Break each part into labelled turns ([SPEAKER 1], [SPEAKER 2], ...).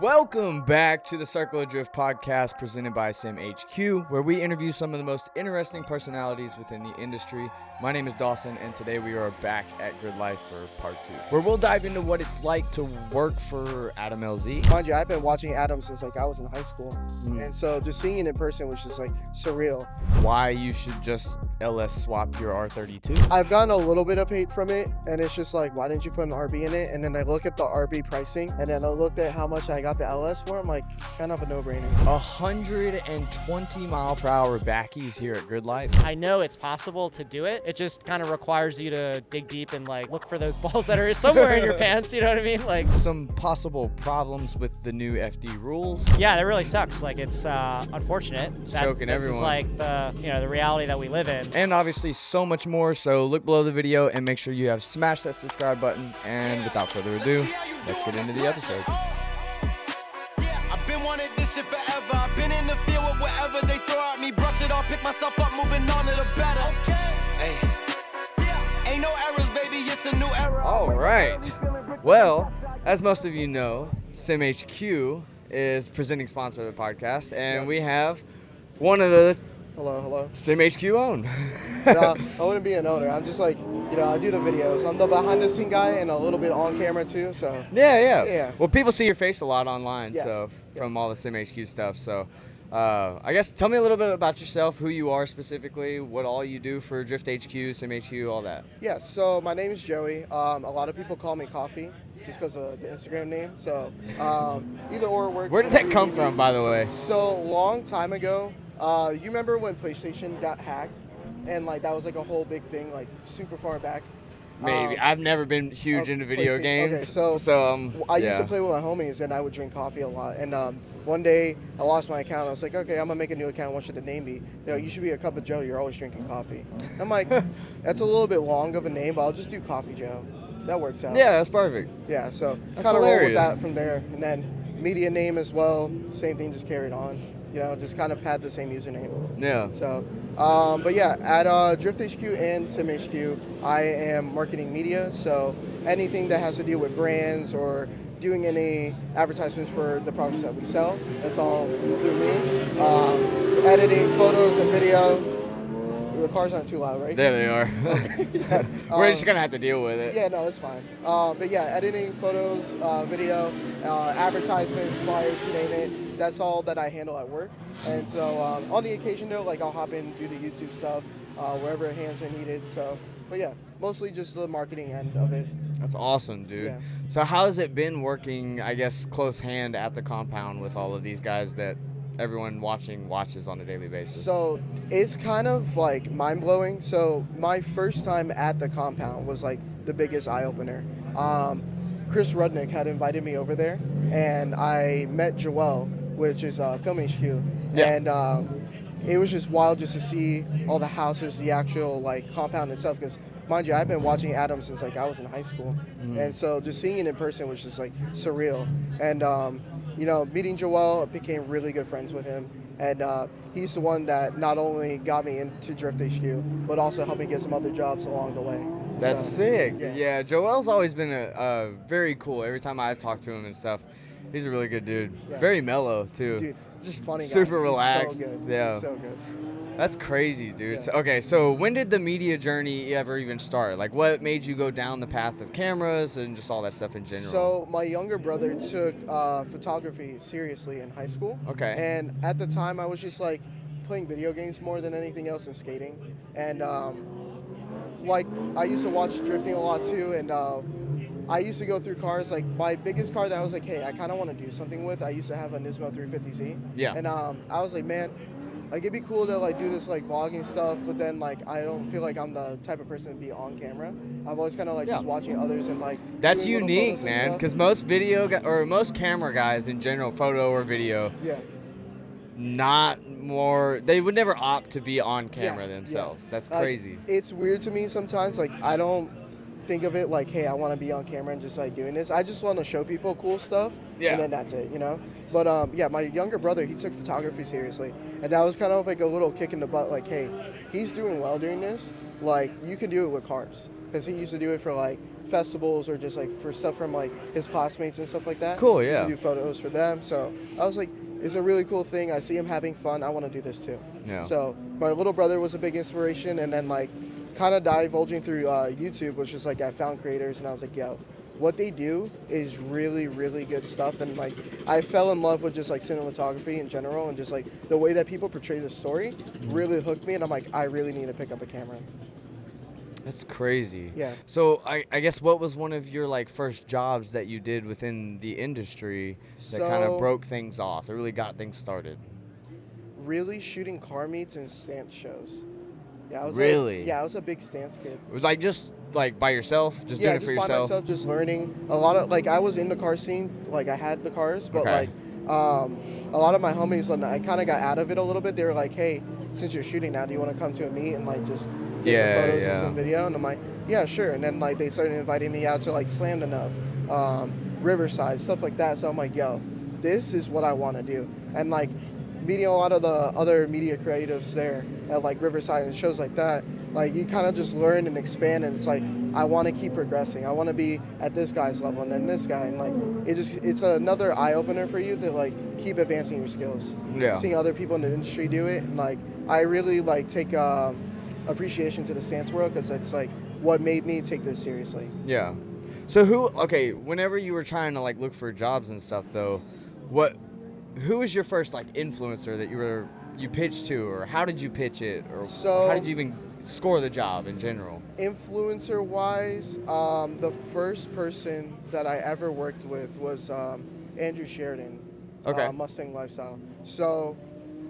[SPEAKER 1] Welcome back to the Circle of Drift podcast presented by SimHQ, where we interview some of the most interesting personalities within the industry. My name is Dawson, and today we are back at Gridlife for part 2, where we'll dive into what it's like to work for Adam LZ.
[SPEAKER 2] Mind you, I've been watching Adam since I was in high school, and so just seeing it in person was just surreal.
[SPEAKER 1] Why you should just LS-swap your R32?
[SPEAKER 2] I've gotten a little bit of hate from it, and it's just why didn't you put an RB in it? And then I look at the RB pricing, and then I looked at how much I got the LS for. I'm like, kind of a no-brainer.
[SPEAKER 1] 120 mile per hour backies here at Gridlife.
[SPEAKER 3] I know it's possible to do it. It just kind of requires you to dig deep and look for those balls that are somewhere in your pants. You know what I mean?
[SPEAKER 1] Some possible problems with the new FD rules.
[SPEAKER 3] Yeah, that really sucks. It's unfortunate.
[SPEAKER 1] Choking everyone.
[SPEAKER 3] This is the reality that we live in.
[SPEAKER 1] And obviously so much more. So look below the video and make sure you have smashed that subscribe button. And without further ado, let's get into the episode.
[SPEAKER 4] Wanted this shit forever. I've been in the field with whatever they throw at me. Brush it off, pick myself up, moving on to the better. Hey. Ain't no errors, baby, it's a new era.
[SPEAKER 1] All right. Well, as most of you know, SimHQ is presenting sponsor of the podcast, and we have one of the
[SPEAKER 2] Hello.
[SPEAKER 1] SimHQ own.
[SPEAKER 2] I wouldn't be an owner. I'm just I do the videos. I'm the behind the scene guy and a little bit on camera too. So
[SPEAKER 1] Yeah. Well, people see your face a lot online,
[SPEAKER 2] Yes.
[SPEAKER 1] so from all the SimHQ stuff. So I guess tell me a little bit about yourself, who you are specifically, what all you do for Drift HQ, SimHQ, all that.
[SPEAKER 2] Yeah. So my name is Joey. A lot of people call me Coffee just because of the Instagram name. So either or works.
[SPEAKER 1] Where did that come from, by the way?
[SPEAKER 2] So long time ago. You remember when PlayStation got hacked, and that was a whole big thing, super far back.
[SPEAKER 1] Maybe. I've never been huge into video games.
[SPEAKER 2] Okay, so I used to
[SPEAKER 1] yeah.
[SPEAKER 2] play with my homies, and I would drink coffee a lot. And one day, I lost my account. I was like, okay, I'm gonna make a new account. What should the name be? You should be a Cup of Joe. You're always drinking coffee. I'm like, that's a little bit long of a name, but I'll just do Coffee Joe. That works out.
[SPEAKER 1] Yeah, that's perfect.
[SPEAKER 2] Yeah, so
[SPEAKER 1] That's
[SPEAKER 2] kind of roll with
[SPEAKER 1] hilarious.
[SPEAKER 2] that from there. And then media name as well, same thing, just carried on. Just kind of had the same username.
[SPEAKER 1] Yeah.
[SPEAKER 2] So, but yeah, at Drift HQ and SimHQ, I am marketing media. So anything that has to deal with brands or doing any advertisements for the products that we sell, that's all through me. Editing photos and video. The cars aren't too loud, right?
[SPEAKER 1] There they are.
[SPEAKER 2] Yeah.
[SPEAKER 1] We're just going to have to deal with it.
[SPEAKER 2] Yeah, no, it's fine. But yeah, editing photos, video, advertisements, flyers, you name it. That's all that I handle at work. And so on the occasion though, I'll hop in and do the YouTube stuff, wherever hands are needed. So, but yeah, mostly just the marketing end of it.
[SPEAKER 1] That's awesome, dude.
[SPEAKER 2] Yeah.
[SPEAKER 1] So how has it been working, I guess, close hand at the compound with all of these guys that everyone watches on a daily basis?
[SPEAKER 2] So it's kind of mind-blowing. So my first time at the compound was the biggest eye-opener. Chris Rudnick had invited me over there, and I met Joel, which is Film HQ.
[SPEAKER 1] Yeah.
[SPEAKER 2] And it was just wild just to see all the houses, the actual compound itself, because mind you, I've been watching Adam since I was in high school. And so just seeing it in person was just surreal. And meeting Joel, became really good friends with him. And he's the one that not only got me into Drift HQ, but also helped me get some other jobs along the way.
[SPEAKER 1] That's
[SPEAKER 2] So,
[SPEAKER 1] sick.
[SPEAKER 2] yeah.
[SPEAKER 1] Yeah, Joel's always been a very cool. Every time I've talked to him and stuff, he's a really good dude.
[SPEAKER 2] Yeah.
[SPEAKER 1] Very mellow, too.
[SPEAKER 2] Dude, just funny guy.
[SPEAKER 1] Super
[SPEAKER 2] He's
[SPEAKER 1] relaxed.
[SPEAKER 2] So good.
[SPEAKER 1] Yeah.
[SPEAKER 2] He's so good.
[SPEAKER 1] That's crazy, dude.
[SPEAKER 2] Yeah.
[SPEAKER 1] So when did the media journey ever even start? What made you go down the path of cameras and just all that stuff in general?
[SPEAKER 2] So my younger brother took photography seriously in high school.
[SPEAKER 1] Okay.
[SPEAKER 2] And at the time, I was just playing video games more than anything else and skating. And I used to watch drifting a lot too. And I used to go through cars. My biggest car that I was hey, I kind of want to do something with. I used to have a Nismo 350Z.
[SPEAKER 1] Yeah.
[SPEAKER 2] And I was man, it'd be cool to do this vlogging stuff, but then I don't feel I'm the type of person to be on camera. I've always kind of just watching others and
[SPEAKER 1] That's
[SPEAKER 2] doing little
[SPEAKER 1] unique,
[SPEAKER 2] photos and
[SPEAKER 1] man,
[SPEAKER 2] stuff.
[SPEAKER 1] because most most camera guys in general, photo or video,
[SPEAKER 2] Yeah.
[SPEAKER 1] they would never opt to be on camera
[SPEAKER 2] Yeah,
[SPEAKER 1] themselves.
[SPEAKER 2] yeah.
[SPEAKER 1] That's crazy.
[SPEAKER 2] It's weird to me sometimes. I don't think of it hey, I want to be on camera and just doing this. I just want to show people cool stuff.
[SPEAKER 1] Yeah.
[SPEAKER 2] And then that's it, But yeah, my younger brother, he took photography seriously, and that was kind of a little kick in the butt. Hey, he's doing well doing this. You can do it with cars, because he used to do it for festivals or just like for stuff from like his classmates and stuff like that.
[SPEAKER 1] Cool,
[SPEAKER 2] He used
[SPEAKER 1] yeah.
[SPEAKER 2] to do photos for them. So I was like, it's a really cool thing. I see him having fun. I want to do this too.
[SPEAKER 1] Yeah.
[SPEAKER 2] So my little brother was a big inspiration, and then like kind of divulging through YouTube was just like I found creators and I was like, yo, what they do is really, really good stuff. And like I fell in love with just like cinematography in general, and just like the way that people portray the story really hooked me. And I'm like, I really need to pick up a camera.
[SPEAKER 1] That's crazy.
[SPEAKER 2] Yeah.
[SPEAKER 1] So I guess what was one of your like first jobs that you did within the industry that kind of
[SPEAKER 2] So-
[SPEAKER 1] broke things off, that really got things started?
[SPEAKER 2] Really shooting car meets and stance shows. Yeah, I was
[SPEAKER 1] Really?
[SPEAKER 2] I was a big stance kid.
[SPEAKER 1] It was like just like by yourself, just
[SPEAKER 2] Yeah,
[SPEAKER 1] doing it
[SPEAKER 2] just
[SPEAKER 1] for
[SPEAKER 2] by
[SPEAKER 1] yourself.
[SPEAKER 2] myself, just learning a lot of like I was in the car scene, like I had the cars, but
[SPEAKER 1] Okay.
[SPEAKER 2] like a lot of my homies, I kind of got out of it a little bit. They were like, "Hey, since you're shooting now, do you want to come to a meet and like just get
[SPEAKER 1] Yeah,
[SPEAKER 2] some photos
[SPEAKER 1] yeah.
[SPEAKER 2] and some video?" And I'm like, "Yeah, sure." And then like they started inviting me out to like Slammed Enough, Riverside, stuff like that. So I'm like, "Yo, this is what I want to do." And like meeting a lot of the other media creatives there at like Riverside and shows like that, like you kind of just learn and expand, and it's like I want to keep progressing. I want to be at this guy's level and then this guy, and like it's another eye opener for you to like keep advancing your skills.
[SPEAKER 1] Yeah.
[SPEAKER 2] Seeing other people in the industry do it, and like I really like take appreciation to the stance world, because it's like what made me take this seriously.
[SPEAKER 1] Yeah. So whenever you were trying to like look for jobs and stuff though, who was your first like influencer that you pitched to, or how did you pitch it, or
[SPEAKER 2] So-
[SPEAKER 1] how did you even score the job in general?
[SPEAKER 2] Influencer wise, the first person that I ever worked with was Andrew Sheridan,
[SPEAKER 1] Okay.
[SPEAKER 2] Mustang Lifestyle. So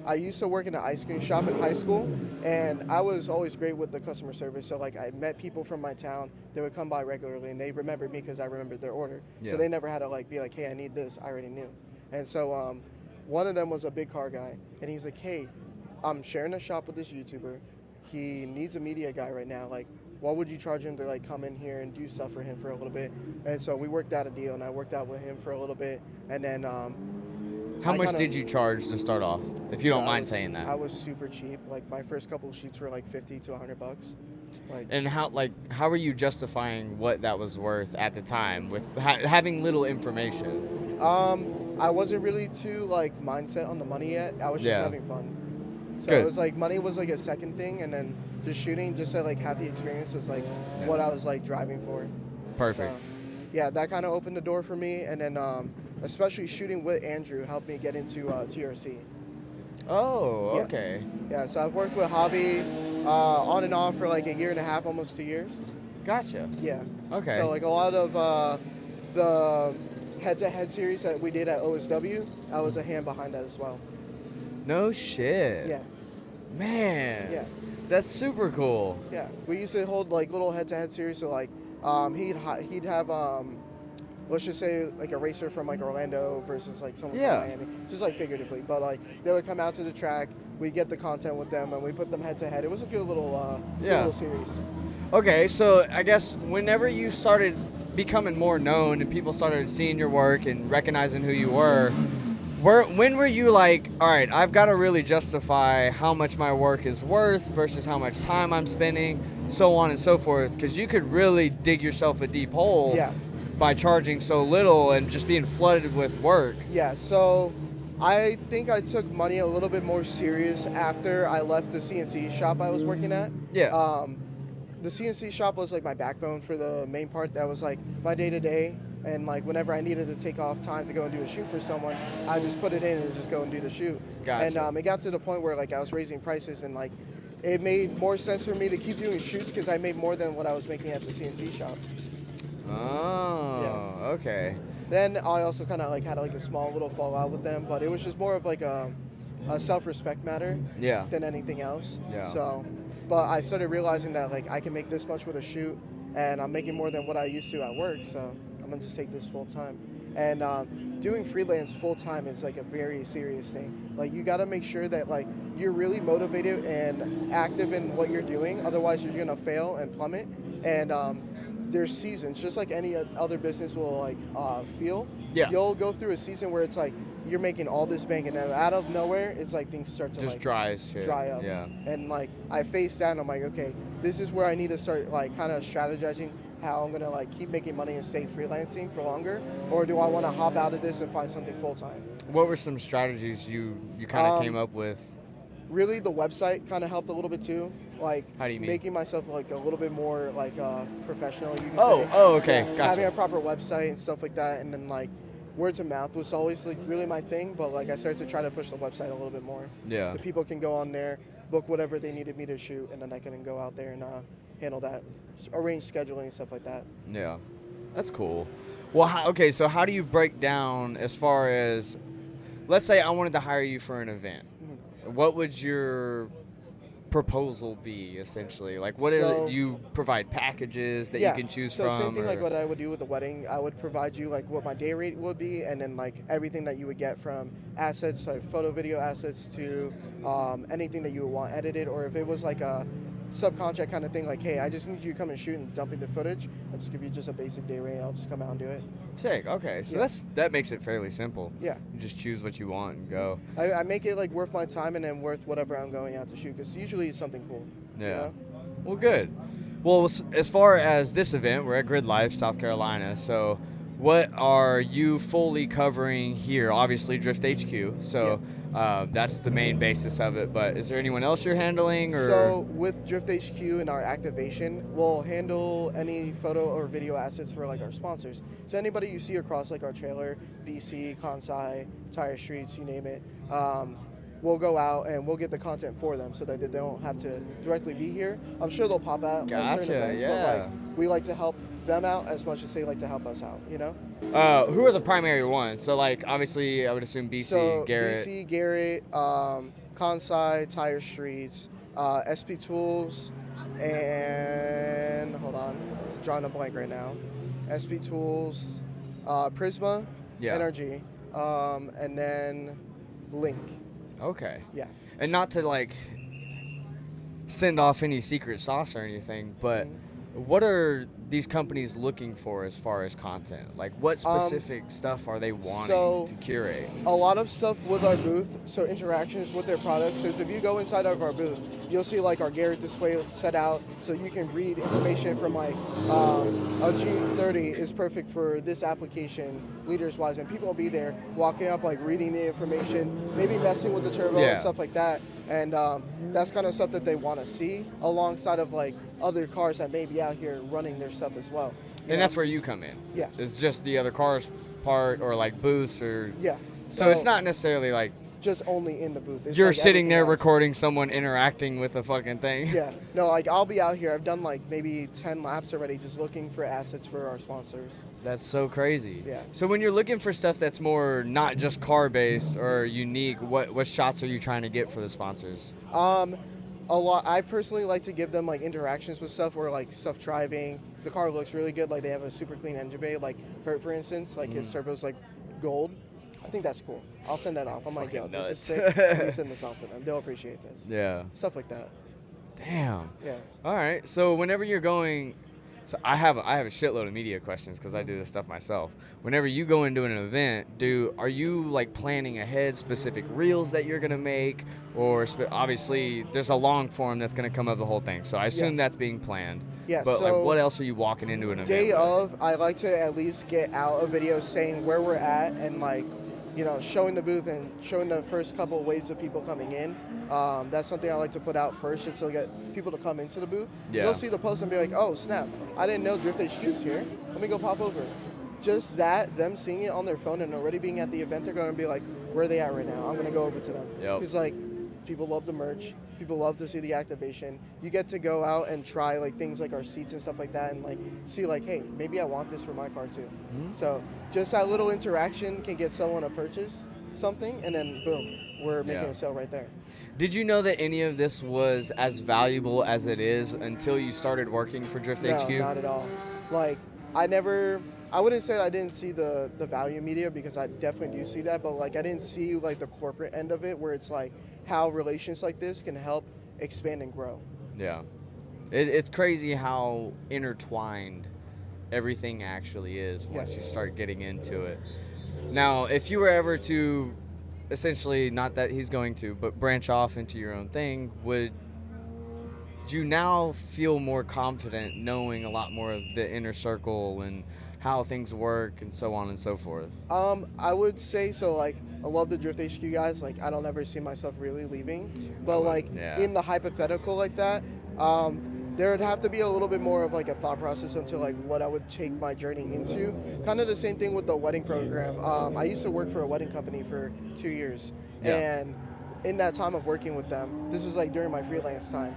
[SPEAKER 2] I used to work in an ice cream shop in high school, and I was always great with the customer service. So like I met people from my town, they would come by regularly, and they remembered me because I remembered their order.
[SPEAKER 1] Yeah.
[SPEAKER 2] So they never had to like be like, "Hey, I need this." I already knew. And so one of them was a big car guy, and he's like, "Hey, I'm sharing a shop with this YouTuber. He needs a media guy right now. Like, what would you charge him to like come in here and do stuff for him for a little bit?" And so we worked out a deal, and I worked out with him for a little bit, and then
[SPEAKER 1] How
[SPEAKER 2] I
[SPEAKER 1] much
[SPEAKER 2] kinda-
[SPEAKER 1] did you charge to start off, if you don't
[SPEAKER 2] I
[SPEAKER 1] mind
[SPEAKER 2] was-
[SPEAKER 1] saying that?
[SPEAKER 2] I was super cheap. Like my first couple of shoots were like $50 to $100. Like
[SPEAKER 1] And how were you justifying what that was worth at the time with having little information?
[SPEAKER 2] I wasn't really too like mindset on the money yet. I was just
[SPEAKER 1] Yeah.
[SPEAKER 2] having fun. So
[SPEAKER 1] Good.
[SPEAKER 2] it was like money was like a second thing, and then just shooting, just to like have the experience was like what I was like driving for.
[SPEAKER 1] Perfect.
[SPEAKER 2] So, yeah, that kind of opened the door for me, and then especially shooting with Andrew helped me get into TRC.
[SPEAKER 1] Oh,
[SPEAKER 2] Yeah.
[SPEAKER 1] okay.
[SPEAKER 2] Yeah, so I've worked with Hobby on and off for like a year and a half, almost 2 years.
[SPEAKER 1] Gotcha.
[SPEAKER 2] Yeah.
[SPEAKER 1] Okay.
[SPEAKER 2] So like a lot of the head-to-head series that we did at OSW, I was a hand behind that as well.
[SPEAKER 1] No shit.
[SPEAKER 2] Yeah.
[SPEAKER 1] Man.
[SPEAKER 2] Yeah.
[SPEAKER 1] That's super cool.
[SPEAKER 2] Yeah, we used to hold like little head-to-head series. So like, he'd have let's just say like a racer from like Orlando versus like someone
[SPEAKER 1] Yeah.
[SPEAKER 2] from Miami, just like figuratively. But like they would come out to the track, we get the content with them, and we put them head-to-head. It was a good little
[SPEAKER 1] Yeah.
[SPEAKER 2] little series.
[SPEAKER 1] Okay, so I guess whenever you started becoming more known and people started seeing your work and recognizing who you were, when were you like, all right, I've got to really justify how much my work is worth versus how much time I'm spending, so on and so forth, because you could really dig yourself a deep hole
[SPEAKER 2] Yeah.
[SPEAKER 1] by charging so little and just being flooded with work.
[SPEAKER 2] Yeah, so I think I took money a little bit more serious after I left the CNC shop I was working at.
[SPEAKER 1] Yeah.
[SPEAKER 2] The CNC shop was like my backbone for the main part. That was like my day-to-day, and like whenever I needed to take off time to go and do a shoot for someone, I just put it in and just go and do the shoot.
[SPEAKER 1] Gotcha.
[SPEAKER 2] And it got to the point where like I was raising prices, and like it made more sense for me to keep doing shoots because I made more than what I was making at the CNC shop.
[SPEAKER 1] Oh, okay.
[SPEAKER 2] Then I also kind of like had like a small little fallout with them, but it was just more of like a self-respect matter
[SPEAKER 1] Yeah.
[SPEAKER 2] than anything else.
[SPEAKER 1] Yeah.
[SPEAKER 2] So, but I started realizing that like I can make this much with a shoot, and I'm making more than what I used to at work. So I'm gonna just take this full time. And doing freelance full time is like a very serious thing. Like you got to make sure that like you're really motivated and active in what you're doing. Otherwise, you're gonna fail and plummet. And there's seasons, just like any other business will like feel.
[SPEAKER 1] Yeah.
[SPEAKER 2] You'll go through a season where it's like you're making all this bank, and then out of nowhere, it's like things start to
[SPEAKER 1] Just
[SPEAKER 2] like
[SPEAKER 1] dry as shit.
[SPEAKER 2] dry up.
[SPEAKER 1] Yeah.
[SPEAKER 2] And like I faced that, and I'm like, okay, this is where I need to start like kind of strategizing how I'm gonna like keep making money and stay freelancing for longer, or do I want to hop out of this and find something full time?
[SPEAKER 1] What were some strategies you kind of came up with?
[SPEAKER 2] Really, the website kind of helped a little bit too. Like,
[SPEAKER 1] How do you mean?
[SPEAKER 2] making myself like a little bit more like professional. You can
[SPEAKER 1] Oh,
[SPEAKER 2] say.
[SPEAKER 1] okay,
[SPEAKER 2] Yeah,
[SPEAKER 1] gotcha.
[SPEAKER 2] Having a proper website and stuff like that, and then like word of mouth was always like really my thing. But like I started to try to push the website a little bit more.
[SPEAKER 1] Yeah.
[SPEAKER 2] The people can go on there, book whatever they needed me to shoot, and then I can go out there and handle that, arrange scheduling and stuff like that.
[SPEAKER 1] Yeah, that's cool. Well, okay, so how do you break down as far as, let's say I wanted to hire you for an event. What would your proposal be, essentially? Like, what
[SPEAKER 2] So-
[SPEAKER 1] do you provide packages that
[SPEAKER 2] Yeah,
[SPEAKER 1] you can choose
[SPEAKER 2] so
[SPEAKER 1] from?
[SPEAKER 2] same thing like
[SPEAKER 1] or-
[SPEAKER 2] what I would do with the wedding. I would provide you like what my day rate would be, and then like everything that you would get from assets, like photo, video assets, to anything that you would want edited, or if it was like a subcontract kind of thing, like, hey, I just need you to come and shoot and dump in the footage. I'll just give you just a basic day rate. I'll just come out and do it.
[SPEAKER 1] Sick. Okay, so
[SPEAKER 2] Yeah.
[SPEAKER 1] that makes it fairly simple.
[SPEAKER 2] Yeah.
[SPEAKER 1] You just choose what you want and go.
[SPEAKER 2] I make it like worth my time and then worth whatever I'm going out to shoot, because usually it's something cool.
[SPEAKER 1] Yeah.
[SPEAKER 2] You know?
[SPEAKER 1] Well, good. Well, as far as this event, we're at Gridlife, South Carolina. So, what are you fully covering here? Obviously, Drift HQ. So, that's the main basis of it. But is there anyone else you're handling? Or?
[SPEAKER 2] So with Drift HQ and our activation, we'll handle any photo or video assets for like our sponsors. So anybody you see across like our trailer, BC, Kansai, Tire Streets, you name it, we'll go out and we'll get the content for them so that they don't have to directly be here. I'm sure they'll pop out at certain
[SPEAKER 1] Gotcha,
[SPEAKER 2] events,
[SPEAKER 1] yeah.
[SPEAKER 2] but like we like to help them out as much as they like to help us out, you know?
[SPEAKER 1] Who are the primary ones? So, like, obviously, I would assume BC,
[SPEAKER 2] So
[SPEAKER 1] Garrett.
[SPEAKER 2] BC, Garrett, Kansai, Tire Streets, SP Tools, and hold on, it's drawing a blank right now. SP Tools, Prisma,
[SPEAKER 1] Yeah.
[SPEAKER 2] NRG, and then Link.
[SPEAKER 1] Okay.
[SPEAKER 2] Yeah.
[SPEAKER 1] And not to like send off any secret sauce or anything, but what are these companies looking for as far as content? Like, what specific stuff are they wanting
[SPEAKER 2] so-
[SPEAKER 1] to curate?
[SPEAKER 2] A lot of stuff with our booth, so interactions with their products. So if you go inside of our booth, you'll see like our Garrett display set out, so you can read information from like a G30 is perfect for this application, leaders wise, and people will be there walking up like reading the information, maybe messing with the turbo
[SPEAKER 1] Yeah.
[SPEAKER 2] and stuff like that. And that's kind of stuff that they want to see alongside of like other cars that may be out here running their stuff as well.
[SPEAKER 1] And that's where you come in.
[SPEAKER 2] Yes.
[SPEAKER 1] It's just the other cars part or like booths or.
[SPEAKER 2] Yeah.
[SPEAKER 1] So it's not necessarily like
[SPEAKER 2] just only in the booth. It's
[SPEAKER 1] you're
[SPEAKER 2] like
[SPEAKER 1] sitting
[SPEAKER 2] everything
[SPEAKER 1] there
[SPEAKER 2] else.
[SPEAKER 1] recording someone interacting with a fucking thing.
[SPEAKER 2] Yeah, no, like I'll be out here. I've done like maybe 10 laps already just looking for assets for our sponsors.
[SPEAKER 1] That's so crazy.
[SPEAKER 2] Yeah.
[SPEAKER 1] So when you're looking for stuff that's more not just car based or unique, what shots are you trying to get for the sponsors?
[SPEAKER 2] A lot. I personally like to give them like interactions with stuff where like stuff driving. If the car looks really good, like they have a super clean engine bay, like Kurt for instance, like his turbo's like gold. I think that's cool. I'll send that off. I'm like, yo,
[SPEAKER 1] Fucking
[SPEAKER 2] this is
[SPEAKER 1] nuts.
[SPEAKER 2] sick. Let me send this off to them. They'll appreciate this.
[SPEAKER 1] Yeah.
[SPEAKER 2] Stuff like that.
[SPEAKER 1] Damn.
[SPEAKER 2] Yeah.
[SPEAKER 1] All right. So whenever you're going, so I have a shitload of media questions because I do this stuff myself. Whenever you go into an event, are you like planning ahead specific reels that you're gonna make, or obviously there's a long form that's gonna come of the whole thing. So I assume that's being planned.
[SPEAKER 2] Yeah,
[SPEAKER 1] But like,
[SPEAKER 2] so
[SPEAKER 1] what else are you walking into an event?
[SPEAKER 2] Day
[SPEAKER 1] with?
[SPEAKER 2] of, I like to at least get out a video saying where we're at and like, you know, showing the booth and showing the first couple of waves of people coming in. That's something I like to put out first, just to get people to come into the booth.
[SPEAKER 1] Yeah.
[SPEAKER 2] They'll see the post and be like, oh snap, I didn't know Drift HQ's here. Let me go pop over. Just that, them seeing it on their phone and already being at the event, they're gonna be like, where are they at right now? I'm gonna go over to them.
[SPEAKER 1] Yep.
[SPEAKER 2] Because like, people love the merch. People love to see the activation. You get to go out and try like things like our seats and stuff like that, and like see like, hey, maybe I want this for my car too. So just that little interaction can get someone to purchase something, and then boom, we're making
[SPEAKER 1] Yeah.
[SPEAKER 2] a sale right there.
[SPEAKER 1] Did you know that any of this was as valuable as it is until you started working for Drift
[SPEAKER 2] No,
[SPEAKER 1] HQ?
[SPEAKER 2] not at all. Like I wouldn't say I didn't see the value media, because I definitely do see that, but like I didn't see like the corporate end of it where it's like how relations like this can help expand and grow.
[SPEAKER 1] Yeah. It's crazy how intertwined everything actually is once you
[SPEAKER 2] Yes.
[SPEAKER 1] start getting into it. Now, if you were ever to essentially, not that he's going to, but branch off into your own thing, would do you now feel more confident knowing a lot more of the inner circle and how things work and so on and so forth?
[SPEAKER 2] I would say so. Like, I love the Drift HQ guys. Like, I don't ever see myself really leaving. But like in the hypothetical like that, there would have to be a little bit more of like a thought process into like what I would take my journey into. Kind of the same thing with the wedding program. I used to work for a wedding company for 2 years, and in that time of working with them, this is like during my freelance time.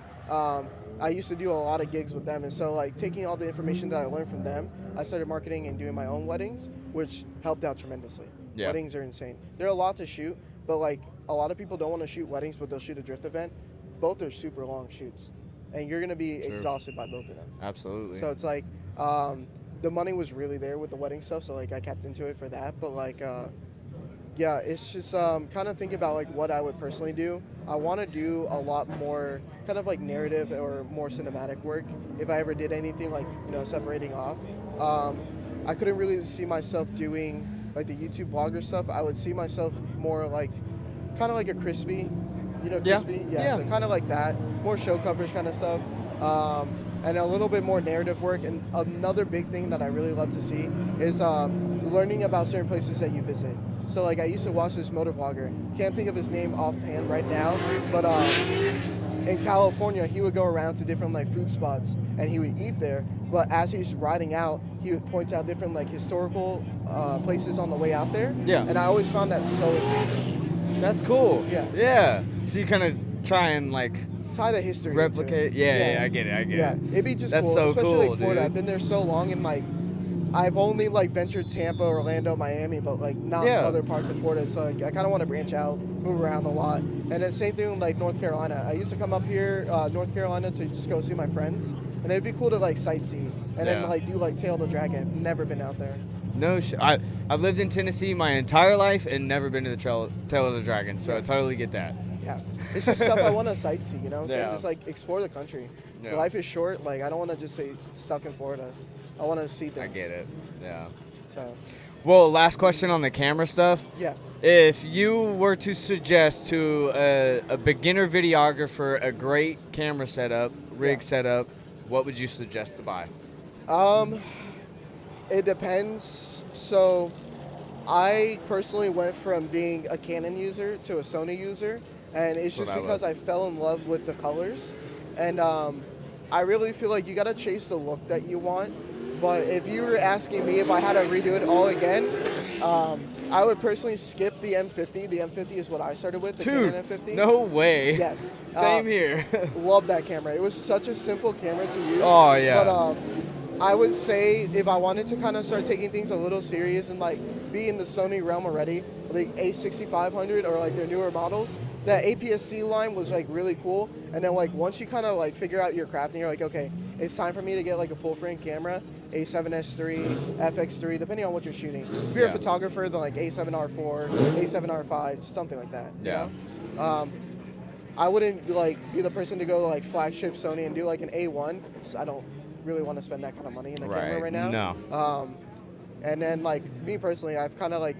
[SPEAKER 2] I used to do a lot of gigs with them, and so like taking all the information that I learned from them, I started marketing and doing my own weddings, which helped out tremendously.
[SPEAKER 1] Yeah.
[SPEAKER 2] Weddings are insane. They're a lot to shoot, but like a lot of people don't want to shoot weddings, but they'll shoot a drift event. Both are super long shoots, and you're gonna be exhausted by both of them.
[SPEAKER 1] Absolutely.
[SPEAKER 2] So it's like the money was really there with the wedding stuff, so like I kept into it for that. But like yeah, it's just kind of thinking about like what I would personally do. I want to do a lot more kind of like narrative or more cinematic work if I ever did anything like, you know, separating off. I couldn't really see myself doing like the YouTube vlogger stuff. I would see myself more like kind of like a Crispy, you know, Crispy? Yeah. So kind of like that, more show coverage kind of stuff. And a little bit more narrative work. And another big thing that I really love to see is learning about certain places that you visit. So like I used to watch this motor vlogger. Can't think of his name offhand right now, but in California he would go around to different like food spots and he would eat there. But as he's riding out, he would point out different like historical places on the way out there.
[SPEAKER 1] Yeah.
[SPEAKER 2] And I always found that so interesting.
[SPEAKER 1] That's cool.
[SPEAKER 2] Yeah.
[SPEAKER 1] Yeah. So you kind of try and like
[SPEAKER 2] tie the history.
[SPEAKER 1] replicate. Yeah, I get it.
[SPEAKER 2] Yeah, it'd be just
[SPEAKER 1] That's
[SPEAKER 2] cool,
[SPEAKER 1] so
[SPEAKER 2] especially
[SPEAKER 1] cool,
[SPEAKER 2] like Florida.
[SPEAKER 1] dude.
[SPEAKER 2] I've been there so long, and like I've only like ventured Tampa, Orlando, Miami, but like not other parts of Florida. So like, I kind of want to branch out, move around a lot. And then same thing with like North Carolina. I used to come up here, North Carolina, to just go see my friends, and it'd be cool to like sightsee and then like do like Tail of the Dragon. Never been out there.
[SPEAKER 1] No shit. I've lived in Tennessee my entire life and never been to the Tail of the Dragon, so I totally get that.
[SPEAKER 2] Yeah, it's just stuff I want to sightsee, you know? So
[SPEAKER 1] Yeah.
[SPEAKER 2] just like explore the country.
[SPEAKER 1] Yeah.
[SPEAKER 2] Life is short. Like I don't want to just stay stuck in Florida. I want to see things.
[SPEAKER 1] I get it. Yeah.
[SPEAKER 2] So
[SPEAKER 1] Well, last question on the camera stuff.
[SPEAKER 2] yeah.
[SPEAKER 1] If you were to suggest to a beginner videographer a great camera setup, rig setup, what would you suggest to buy?
[SPEAKER 2] It depends. So I personally went from being a Canon user to a Sony user, and it's just because I fell in love with the colors. And I really feel like you gotta chase the look that you want. But if you were asking me if I had to redo it all again, I would personally skip the M50. The M50 is what I started with, the
[SPEAKER 1] Dude,
[SPEAKER 2] Canon M50.
[SPEAKER 1] no way.
[SPEAKER 2] Yes.
[SPEAKER 1] Same here.
[SPEAKER 2] Love that camera. It was such a simple camera to use.
[SPEAKER 1] Oh, yeah.
[SPEAKER 2] But I would say if I wanted to kind of start taking things a little serious and like be in the Sony realm already, like A6500 or like their newer models, that APS-C line was like really cool. And then like once you kind of like figure out your craft and you're like, okay, it's time for me to get like a full frame camera, A7S3, FX3, depending on what you're shooting. If you're a photographer, then like A7R4, A7R5, something like that.
[SPEAKER 1] Yeah.
[SPEAKER 2] You know? I wouldn't like be the person to go like flagship Sony and do like an A1. I don't really want to spend that kind of money in a camera right now.
[SPEAKER 1] No.
[SPEAKER 2] And then like me personally, I've kind of like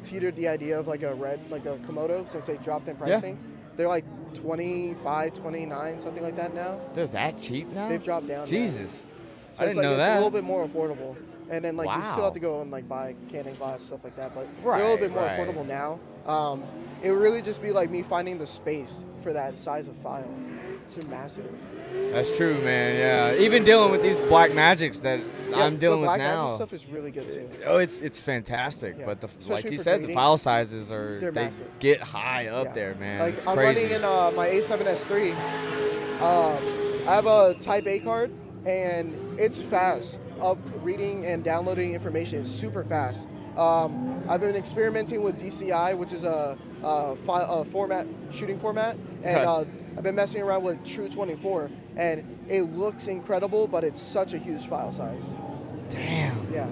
[SPEAKER 2] teetered the idea of like a Komodo since they dropped in pricing. They're like 25, 29, something like that now.
[SPEAKER 1] They're that cheap now?
[SPEAKER 2] They've dropped down.
[SPEAKER 1] Jesus.
[SPEAKER 2] So
[SPEAKER 1] I
[SPEAKER 2] it's
[SPEAKER 1] didn't know
[SPEAKER 2] It's
[SPEAKER 1] that.
[SPEAKER 2] a little bit more affordable. And then like you still
[SPEAKER 1] Wow.
[SPEAKER 2] have to go and like buy Canon glass, stuff like that. But
[SPEAKER 1] Right,
[SPEAKER 2] they're a little bit more
[SPEAKER 1] right.
[SPEAKER 2] affordable now. It would really just be like me finding the space for that size of file. It's massive.
[SPEAKER 1] That's true, man. Yeah. Even dealing with these Black Magics that I'm dealing
[SPEAKER 2] the
[SPEAKER 1] with
[SPEAKER 2] Black Magic
[SPEAKER 1] now.
[SPEAKER 2] stuff is really good too.
[SPEAKER 1] Oh, it's fantastic.
[SPEAKER 2] Yeah.
[SPEAKER 1] But
[SPEAKER 2] Especially
[SPEAKER 1] like you
[SPEAKER 2] for
[SPEAKER 1] said, the
[SPEAKER 2] grading,
[SPEAKER 1] file sizes
[SPEAKER 2] they're
[SPEAKER 1] they
[SPEAKER 2] massive.
[SPEAKER 1] get high up
[SPEAKER 2] Yeah.
[SPEAKER 1] there, man.
[SPEAKER 2] Like
[SPEAKER 1] It's
[SPEAKER 2] I'm
[SPEAKER 1] crazy.
[SPEAKER 2] running in my A7S3. I have a Type A card, and it's fast. Reading and downloading information is super fast. I've been experimenting with DCI, which is a shooting format, and I've been messing around with True 24, and it looks incredible, but it's such a huge file size.
[SPEAKER 1] Damn.
[SPEAKER 2] Yeah.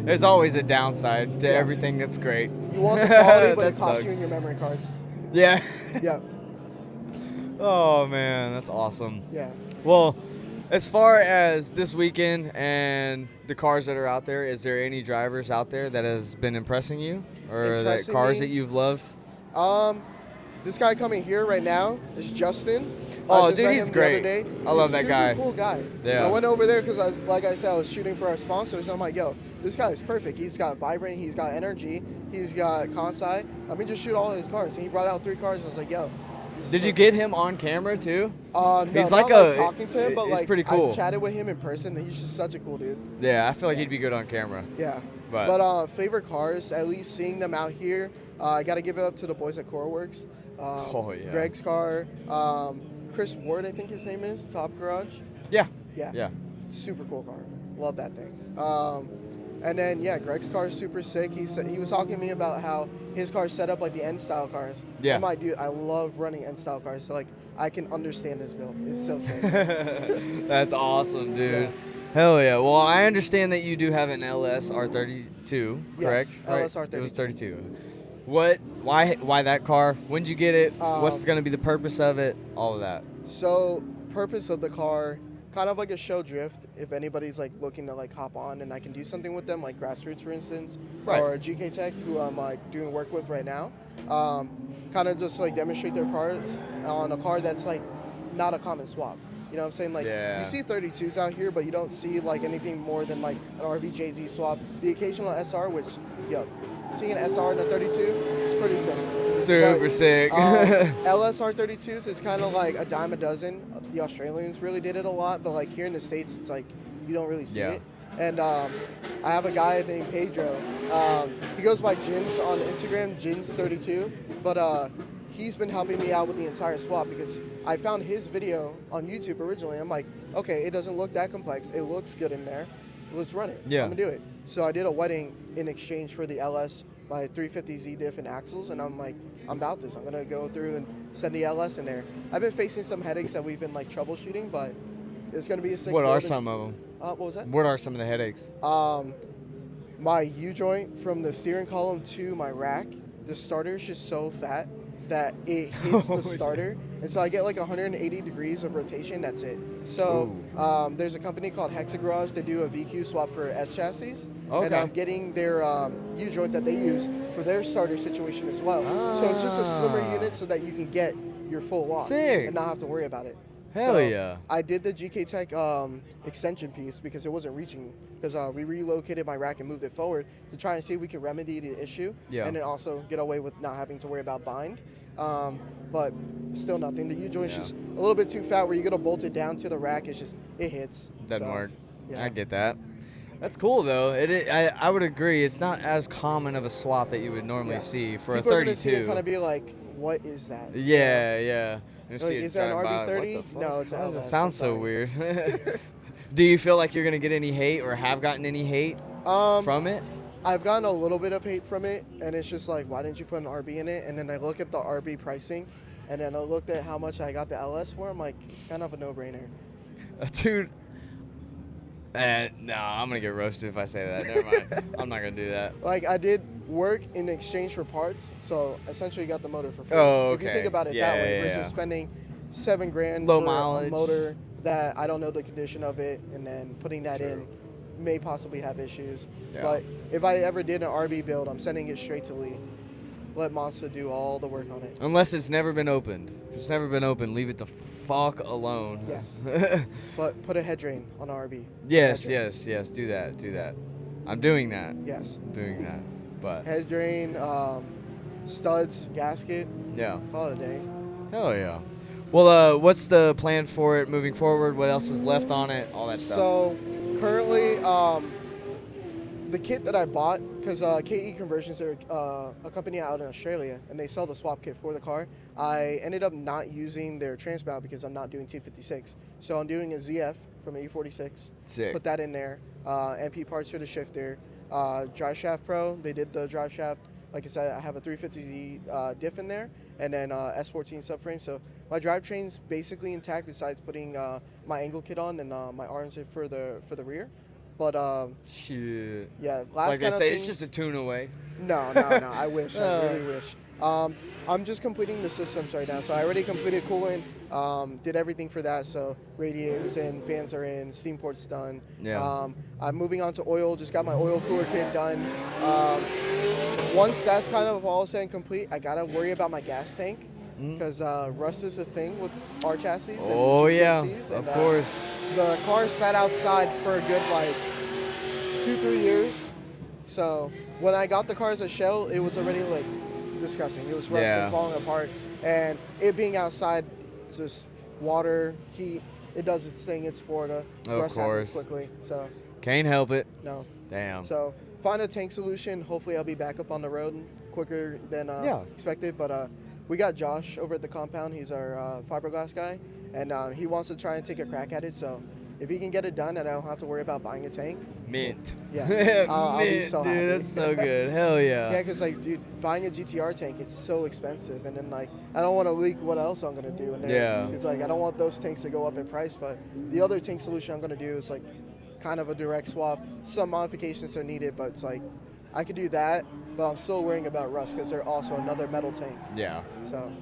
[SPEAKER 1] There's always a downside to everything that's great.
[SPEAKER 2] You want the quality, but
[SPEAKER 1] That
[SPEAKER 2] it costs
[SPEAKER 1] sucks.
[SPEAKER 2] you in your memory cards.
[SPEAKER 1] Yeah.
[SPEAKER 2] Yeah.
[SPEAKER 1] Oh, man. That's awesome.
[SPEAKER 2] Yeah.
[SPEAKER 1] Well, as far as this weekend and the cars that are out there, is there any drivers out there that has been impressing you? Or
[SPEAKER 2] Impressing
[SPEAKER 1] cars
[SPEAKER 2] me?
[SPEAKER 1] that you've loved?
[SPEAKER 2] This guy coming here right now is Justin.
[SPEAKER 1] Oh,
[SPEAKER 2] just
[SPEAKER 1] dude,
[SPEAKER 2] met
[SPEAKER 1] he's
[SPEAKER 2] him
[SPEAKER 1] great.
[SPEAKER 2] The other day.
[SPEAKER 1] I love that
[SPEAKER 2] Super
[SPEAKER 1] guy.
[SPEAKER 2] Cool guy.
[SPEAKER 1] Yeah.
[SPEAKER 2] I went over there because, like I said, I was shooting for our sponsors. I'm like, yo, this guy is perfect. He's got vibrant. He's got energy. He's got Kansai. Let me just shoot all his cars. And he brought out 3 cars. And I was like, yo.
[SPEAKER 1] Did you get him on camera too?
[SPEAKER 2] No,
[SPEAKER 1] he's
[SPEAKER 2] not
[SPEAKER 1] like
[SPEAKER 2] talking to him, but
[SPEAKER 1] he's
[SPEAKER 2] like
[SPEAKER 1] pretty cool.
[SPEAKER 2] I chatted with him in person. He's just such a cool dude.
[SPEAKER 1] Yeah, I feel like he'd be good on camera.
[SPEAKER 2] Yeah.
[SPEAKER 1] But
[SPEAKER 2] favorite cars, at least seeing them out here, I got to give it up to the boys at CoreWorks.
[SPEAKER 1] Oh, yeah.
[SPEAKER 2] Greg's car, Chris Ward, I think his name is, Top Garage.
[SPEAKER 1] Yeah.
[SPEAKER 2] Yeah.
[SPEAKER 1] Yeah.
[SPEAKER 2] Super cool car. Love that thing. And then, yeah, Greg's car is super sick. He was talking to me about how his car is set up like the N-style cars.
[SPEAKER 1] Yeah.
[SPEAKER 2] I'm like, dude, I love running N-style cars. So, like, I can understand this build. It's so sick.
[SPEAKER 1] That's awesome, dude.
[SPEAKER 2] Yeah.
[SPEAKER 1] Hell yeah. Well, I understand that you do have an LS-R32, correct?
[SPEAKER 2] Yes, LS-R32.
[SPEAKER 1] It was 32. Why that car? When'd you get it? What's going to be the purpose of it? All of that.
[SPEAKER 2] So, purpose of the car, kind of like a show drift. If anybody's like looking to like hop on and I can do something with them, like Grassroots, for instance,
[SPEAKER 1] Right.
[SPEAKER 2] or GK Tech, who I'm like doing work with right now, kind of just like demonstrate their cars on a car that's like not a common swap. You know what I'm saying? Like,
[SPEAKER 1] Yeah.
[SPEAKER 2] you see 32s out here, but you don't see like anything more than like an RVJZ swap. The occasional SR, which, yo, seeing an SR in a 32 is pretty sick.
[SPEAKER 1] Super sick.
[SPEAKER 2] LS-R32s is kind of like a dime a dozen. The Australians really did it a lot, but like here in the States, it's like you don't really see
[SPEAKER 1] Yeah.
[SPEAKER 2] it. And I have a guy named Pedro. He goes by Jins on Instagram, Jins32, but he's been helping me out with the entire swap because I found his video on YouTube originally. I'm like, okay, it doesn't look that complex. It looks good in there. Let's run it.
[SPEAKER 1] Yeah.
[SPEAKER 2] I'm gonna do it. So I did a wedding in exchange for the LS, my 350Z diff and axles, and I'm like, I'm about this. I'm gonna go through and send the LS in there. I've been facing some headaches that we've been like troubleshooting, but it's gonna be a sick
[SPEAKER 1] What are
[SPEAKER 2] build.
[SPEAKER 1] some of them?
[SPEAKER 2] What was that?
[SPEAKER 1] What are some of the headaches?
[SPEAKER 2] My U-joint from the steering column to my rack, the starter is just so fat that it hits the starter. And so I get like 180 degrees of rotation, that's it. So there's a company called Hexagarage. They do a VQ swap for S chassis.
[SPEAKER 1] Okay.
[SPEAKER 2] And I'm getting their U-joint that they use for their starter situation as well. So it's just a slimmer unit so that you can get your full lock
[SPEAKER 1] Sick.
[SPEAKER 2] and not have to worry about it.
[SPEAKER 1] Hell
[SPEAKER 2] So
[SPEAKER 1] yeah.
[SPEAKER 2] I did the GK Tech extension piece because it wasn't reaching, because we relocated my rack and moved it forward to try and see if we could remedy the issue,
[SPEAKER 1] Yeah.
[SPEAKER 2] and then also get away with not having to worry about bind. But still nothing. The U-joint's just a little bit too fat where you're going to bolt it down to the rack. It's just, it hits.
[SPEAKER 1] Doesn't
[SPEAKER 2] So,
[SPEAKER 1] work.
[SPEAKER 2] yeah.
[SPEAKER 1] I get that. That's cool though. I would agree. It's not as common of a swap that you would normally
[SPEAKER 2] Yeah.
[SPEAKER 1] see for
[SPEAKER 2] People
[SPEAKER 1] a
[SPEAKER 2] are gonna see it
[SPEAKER 1] 32.
[SPEAKER 2] kind of be like, what is that?
[SPEAKER 1] Yeah, yeah. And
[SPEAKER 2] Like,
[SPEAKER 1] see it
[SPEAKER 2] is that an
[SPEAKER 1] drive by,
[SPEAKER 2] RB30?
[SPEAKER 1] what the fuck?
[SPEAKER 2] No, it's
[SPEAKER 1] Why does it
[SPEAKER 2] LS,
[SPEAKER 1] sound
[SPEAKER 2] I'm
[SPEAKER 1] so
[SPEAKER 2] sorry.
[SPEAKER 1] weird? Do you feel like you're gonna get any hate or have gotten any hate from it?
[SPEAKER 2] I've gotten a little bit of hate from it, and it's just like, why didn't you put an RB in it? And then I look at the RB pricing, and then I looked at how much I got the LS for. I'm like, kind of a no-brainer.
[SPEAKER 1] Dude. No, I'm gonna get roasted if I say that. Never mind. I'm not gonna do that.
[SPEAKER 2] Like, I did work in exchange for parts, so essentially got the motor for free.
[SPEAKER 1] Oh,
[SPEAKER 2] If you
[SPEAKER 1] okay.
[SPEAKER 2] think about it
[SPEAKER 1] Yeah,
[SPEAKER 2] that way,
[SPEAKER 1] yeah,
[SPEAKER 2] versus
[SPEAKER 1] yeah.
[SPEAKER 2] spending $7,000
[SPEAKER 1] Low
[SPEAKER 2] for
[SPEAKER 1] mileage.
[SPEAKER 2] a motor that I don't know the condition of it, and then putting that in may possibly have issues.
[SPEAKER 1] Yeah.
[SPEAKER 2] But if I ever did an RB build, I'm sending it straight to Lee. Let Monster do all the work on it.
[SPEAKER 1] Unless it's never been opened. If it's never been opened, leave it the fuck alone.
[SPEAKER 2] Yes. But put a head drain on an RB.
[SPEAKER 1] Yes,
[SPEAKER 2] Head drain.
[SPEAKER 1] yes. Do that. I'm doing that.
[SPEAKER 2] Yes.
[SPEAKER 1] I'm doing that. But
[SPEAKER 2] Head drain, studs, gasket.
[SPEAKER 1] yeah.
[SPEAKER 2] Call it a day.
[SPEAKER 1] Hell yeah. Well, what's the plan for it moving forward? What else is left on it? All that stuff.
[SPEAKER 2] So currently, the kit that I bought, because KE Conversions are a company out in Australia, and they sell the swap kit for the car. I ended up not using their transmount because I'm not doing T56. So I'm doing a ZF from an E46.
[SPEAKER 1] Sick.
[SPEAKER 2] Put that in there. MP parts for the shifter. Drive shaft pro, they did the drive shaft. Like I said, I have a 350Z diff in there, and then S14 subframe. So my drivetrain's basically intact besides putting my angle kit on and my arms for the rear. But
[SPEAKER 1] Shit.
[SPEAKER 2] yeah, last
[SPEAKER 1] Like they
[SPEAKER 2] kind of
[SPEAKER 1] say,
[SPEAKER 2] things,
[SPEAKER 1] it's just a tune away.
[SPEAKER 2] No, I wish. I really wish. I'm just completing the systems right now. So I already completed coolant, did everything for that. So radiators in, fans are in, steam port's done.
[SPEAKER 1] Yeah.
[SPEAKER 2] I'm moving on to oil. Just got my oil cooler kit done. Once that's kind of all said and complete, I gotta worry about my gas tank. because rust is a thing with our chassis.
[SPEAKER 1] Oh,
[SPEAKER 2] and
[SPEAKER 1] yeah,
[SPEAKER 2] GTSs,
[SPEAKER 1] of
[SPEAKER 2] and,
[SPEAKER 1] course.
[SPEAKER 2] The car sat outside for a good, like, 2-3 years. So when I got the car as a shell, it was already, like, disgusting. It was rusting,
[SPEAKER 1] Yeah.
[SPEAKER 2] falling apart. And it being outside, just water, heat, it does its thing. It's Florida.
[SPEAKER 1] Of
[SPEAKER 2] Rust happens
[SPEAKER 1] course.
[SPEAKER 2] quickly. So,
[SPEAKER 1] Can't help it.
[SPEAKER 2] no.
[SPEAKER 1] Damn.
[SPEAKER 2] So find a tank solution. Hopefully I'll be back up on the road quicker than expected. But we got Josh over at the compound. He's our fiberglass guy. And he wants to try and take a crack at it. So if he can get it done and I don't have to worry about buying a tank.
[SPEAKER 1] Mint.
[SPEAKER 2] Yeah. I'll be
[SPEAKER 1] Mint,
[SPEAKER 2] so
[SPEAKER 1] dude,
[SPEAKER 2] happy.
[SPEAKER 1] that's so good. Hell yeah.
[SPEAKER 2] Yeah, because, like, dude, buying a GTR tank, it's so expensive. And then, like, I don't want to leak what else I'm going to do in there.
[SPEAKER 1] Yeah.
[SPEAKER 2] It's like, I don't want those tanks to go up in price. But the other tank solution I'm going to do is, like, kind of a direct swap. Some modifications are needed, but it's like, I could do that, but I'm still worrying about rust because they're also another metal tank.
[SPEAKER 1] Yeah.
[SPEAKER 2] So,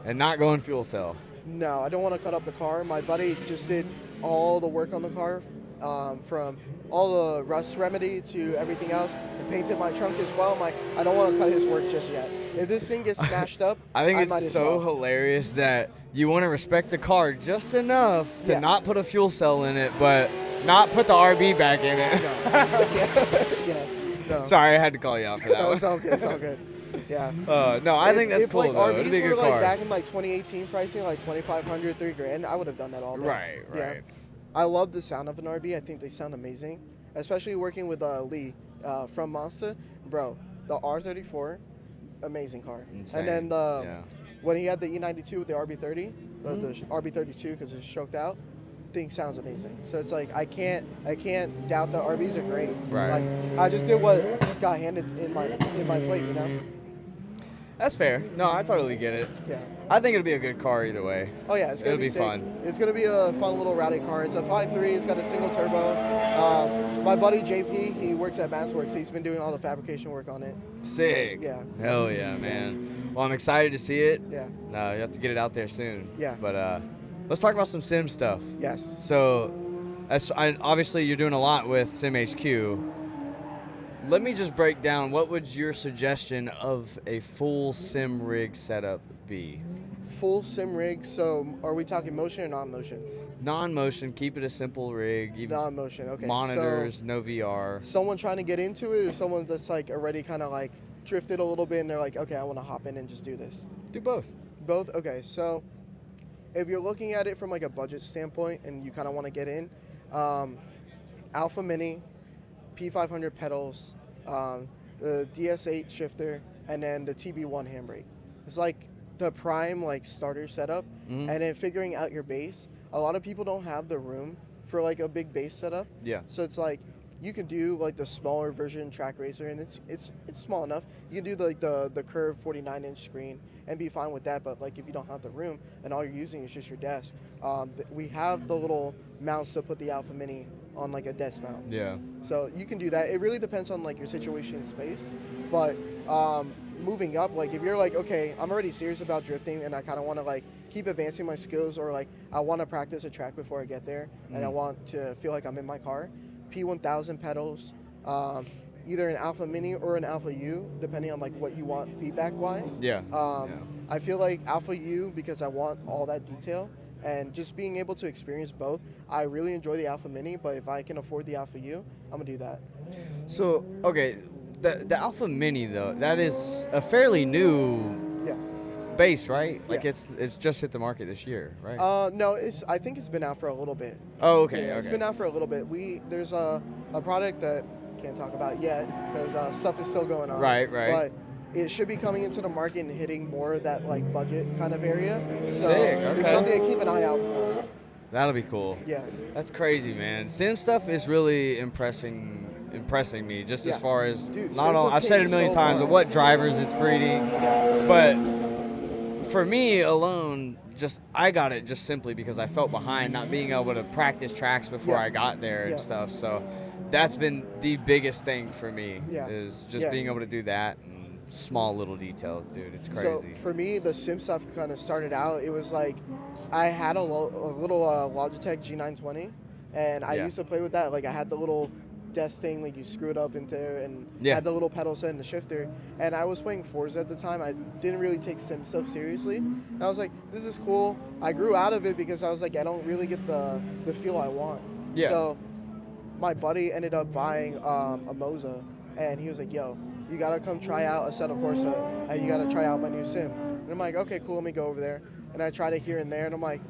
[SPEAKER 1] And not going fuel cell.
[SPEAKER 2] no, I don't want to cut up the car. My buddy just did all the work on the car, from all the rust remedy to everything else, and painted my trunk as well. I'm like, I don't want to cut his work just yet. If this thing gets smashed up,
[SPEAKER 1] I think
[SPEAKER 2] might
[SPEAKER 1] it's
[SPEAKER 2] as
[SPEAKER 1] so
[SPEAKER 2] well.
[SPEAKER 1] hilarious that you want to respect the car just enough to
[SPEAKER 2] Yeah.
[SPEAKER 1] not put a fuel cell in it, but not put the RB back in it.
[SPEAKER 2] Yeah. No.
[SPEAKER 1] Sorry, I had to call you out for that
[SPEAKER 2] No,
[SPEAKER 1] one.
[SPEAKER 2] it's all good. It's all good. Yeah.
[SPEAKER 1] No, I think that's
[SPEAKER 2] if
[SPEAKER 1] cool
[SPEAKER 2] like
[SPEAKER 1] though.
[SPEAKER 2] RBs
[SPEAKER 1] It'd be a
[SPEAKER 2] were
[SPEAKER 1] good
[SPEAKER 2] like
[SPEAKER 1] car.
[SPEAKER 2] back in like 2018 pricing, like 2,500, $3,000, I would have done that all day.
[SPEAKER 1] Right.
[SPEAKER 2] Yeah. I love the sound of an RB. I think they sound amazing, especially working with Lee from Monster. Bro, the R34, amazing car.
[SPEAKER 1] Insane.
[SPEAKER 2] And then
[SPEAKER 1] Yeah.
[SPEAKER 2] when he had the E92 with the RB30, the RB32 because it's stroked out, thing sounds amazing. So it's like I can't doubt the RBs are great.
[SPEAKER 1] Right.
[SPEAKER 2] Like I just did what got handed in my plate, you know.
[SPEAKER 1] That's fair. No, I totally get it.
[SPEAKER 2] Yeah.
[SPEAKER 1] I think it'll be a good car either way.
[SPEAKER 2] Oh yeah, it's gonna
[SPEAKER 1] It'll be
[SPEAKER 2] sick.
[SPEAKER 1] fun.
[SPEAKER 2] It's gonna be a fun little rowdy car. It's a 5.3. It's got a single turbo. My buddy JP, he works at Massworks. He's been doing all the fabrication work on it.
[SPEAKER 1] Sick.
[SPEAKER 2] Yeah.
[SPEAKER 1] Hell yeah, man. Well, I'm excited to see it.
[SPEAKER 2] Yeah.
[SPEAKER 1] No, you have to get it out there soon.
[SPEAKER 2] Yeah.
[SPEAKER 1] But let's talk about some sim stuff.
[SPEAKER 2] Yes.
[SPEAKER 1] So, obviously you're doing a lot with SimHQ. Let me just break down, what would your suggestion of a full sim rig setup be?
[SPEAKER 2] Full sim rig. So are we talking motion or non-motion?
[SPEAKER 1] Non-motion, keep it a simple rig. Even
[SPEAKER 2] Non-motion. Okay.
[SPEAKER 1] monitors, no VR.
[SPEAKER 2] Someone trying to get into it, or someone that's like already kind of like drifted a little bit, and they're like, okay, I want to hop in and just do this.
[SPEAKER 1] Do both.
[SPEAKER 2] Both. Okay. So if you're looking at it from like a budget standpoint, and you kind of want to get in, Alpha Mini, P500 pedals, the DS8 shifter, and then the TB1 handbrake. It's like the prime like starter setup, and then figuring out your bass. A lot of people don't have the room for like a big bass setup.
[SPEAKER 1] Yeah.
[SPEAKER 2] So it's like you can do like the smaller version track racer, and it's small enough. You can do the curved 49-inch screen and be fine with that. But like if you don't have the room and all you're using is just your desk, we have the little mounts to put the Alpha Mini on like a desk mount.
[SPEAKER 1] Yeah.
[SPEAKER 2] So you can do that. It really depends on like your situation in space. But moving up, like if you're like, okay, I'm already serious about drifting and I kind of want to like keep advancing my skills, or like I want to practice a track before I get there, and I want to feel like I'm in my car, P1000 pedals, either an Alpha Mini or an Alpha U, depending on like what you want feedback wise.
[SPEAKER 1] Yeah.
[SPEAKER 2] I feel like Alpha U, because I want all that detail. And just being able to experience both, I really enjoy the Alpha Mini, but if I can afford the Alpha U, I'm going to do that.
[SPEAKER 1] So, okay, the Alpha Mini, though, that is a fairly new base, right? Like
[SPEAKER 2] Yeah.
[SPEAKER 1] it's just hit the market this year, right?
[SPEAKER 2] No, I think it's been out for a little bit.
[SPEAKER 1] Oh, okay,
[SPEAKER 2] Yeah, it's been out for a little bit. There's a product that can't talk about yet because stuff is still going on.
[SPEAKER 1] Right.
[SPEAKER 2] But it should be coming into the market and hitting more of that like budget kind of area. So
[SPEAKER 1] Sick, okay.
[SPEAKER 2] it's something to keep an eye out for.
[SPEAKER 1] That'll be cool.
[SPEAKER 2] Yeah.
[SPEAKER 1] That's crazy, man. Sim stuff is really impressing me, just as far as
[SPEAKER 2] Dude,
[SPEAKER 1] not
[SPEAKER 2] sim
[SPEAKER 1] all.
[SPEAKER 2] stuff
[SPEAKER 1] I've said it a
[SPEAKER 2] came
[SPEAKER 1] million
[SPEAKER 2] so
[SPEAKER 1] times
[SPEAKER 2] far.
[SPEAKER 1] of what drivers it's breeding, but for me alone, just I got it just simply because I felt behind not being able to practice tracks before I got there and stuff. So that's been the biggest thing for me is just being able to do that and small little details, dude. It's crazy.
[SPEAKER 2] So for me, the sim stuff kind of started out. It was like I had a little Logitech G920, and I used to play with that. Like I had the little desk thing, like you screw it up into there and
[SPEAKER 1] Yeah.
[SPEAKER 2] had the little pedal set and the shifter. And I was playing Forza at the time. I didn't really take sim stuff seriously. And I was like, this is cool. I grew out of it because I was like, I don't really get the feel I want.
[SPEAKER 1] Yeah.
[SPEAKER 2] So my buddy ended up buying a Moza, and he was like, yo, you gotta come try out a set of Corsa, and you gotta try out my new sim. And I'm like, okay, cool, let me go over there. And I tried it here and there, and I'm like,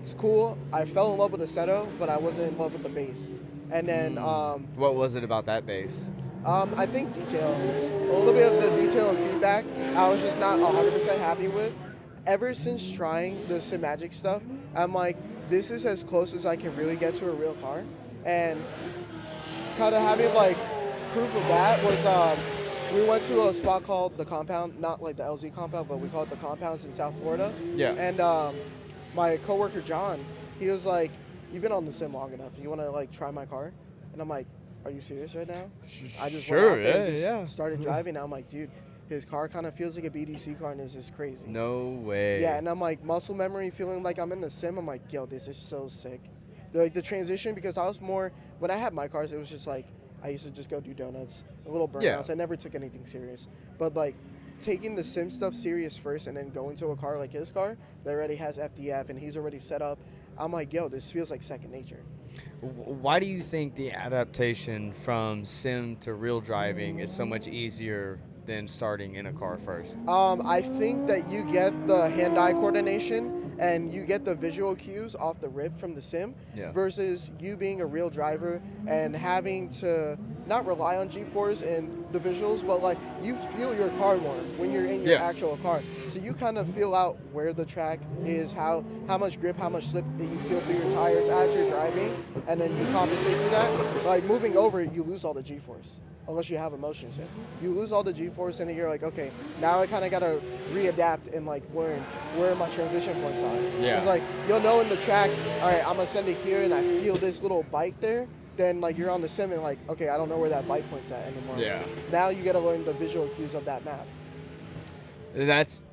[SPEAKER 2] it's cool. I fell in love with the Seto, but I wasn't in love with the bass. And then
[SPEAKER 1] What was it about that bass?
[SPEAKER 2] I think detail, a little bit of the detail and feedback, I was just not 100% happy with. Ever since trying the SimHQ stuff, I'm like, this is as close as I can really get to a real car. And kind of having like proof of that was we went to a spot called The Compound, not like the LZ Compound, but we call it The Compounds in South Florida.
[SPEAKER 1] Yeah.
[SPEAKER 2] And my coworker John, he was like, you've been on the sim long enough. You want to like try my car? And I'm like, are you serious right now? I just went out there and just started driving. And I'm like, dude, his car kind of feels like a BDC car, and this is crazy.
[SPEAKER 1] No way.
[SPEAKER 2] Yeah, and I'm like, muscle memory, feeling like I'm in the sim. I'm like, yo, this is so sick. The transition, because I was more, when I had my cars, it was just like, I used to just go do donuts, a little burnouts.
[SPEAKER 1] Yeah.
[SPEAKER 2] I never took anything serious. But like, taking the sim stuff serious first and then going to a car like his car that already has FDF and he's already set up, I'm like, yo, this feels like second nature.
[SPEAKER 1] Why do you think the adaptation from sim to real driving is so much easier than starting in a car first?
[SPEAKER 2] I think that you get the hand-eye coordination and you get the visual cues off the rip from the sim versus you being a real driver and having to not rely on G-force and the visuals, but like you feel your car more when you're in your actual car. So you kind of feel out where the track is, how much grip, how much slip that you feel through your tires as you're driving, and then you compensate for that. Like moving over, you lose all the G-force. Unless you have a motion sim. You lose all the G-force and you're like, okay, now I kind of got to readapt and like learn where my transition points are.
[SPEAKER 1] Yeah.
[SPEAKER 2] Because like, you'll know in the track, all right, I'm going to send it here and I feel this little bite there. Then like you're on the sim and like, okay, I don't know where that bite point's at anymore.
[SPEAKER 1] Yeah.
[SPEAKER 2] Now you got to learn the visual cues of that map.
[SPEAKER 1] That's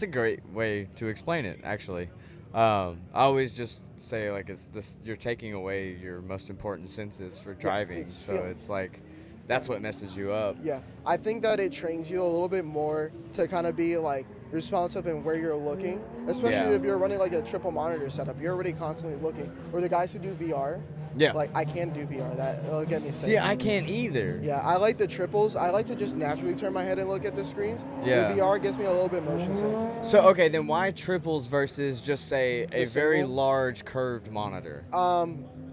[SPEAKER 1] a great way to explain it, actually. I always just say like it's this, you're taking away your most important senses for driving.
[SPEAKER 2] It's
[SPEAKER 1] so
[SPEAKER 2] feeling.
[SPEAKER 1] it's like, that's what messes you up.
[SPEAKER 2] Yeah, I think that it trains you a little bit more to kind of be like responsive in where you're looking, especially if you're running like a triple monitor setup. You're already constantly looking. Or the guys who do VR, like I can't do VR. That'll get me sick.
[SPEAKER 1] See, I can't either.
[SPEAKER 2] Yeah, I like the triples. I like to just naturally turn my head and look at the screens.
[SPEAKER 1] Yeah.
[SPEAKER 2] The VR gets me a little bit motion sick.
[SPEAKER 1] So okay, then why triples versus just say a very large curved monitor?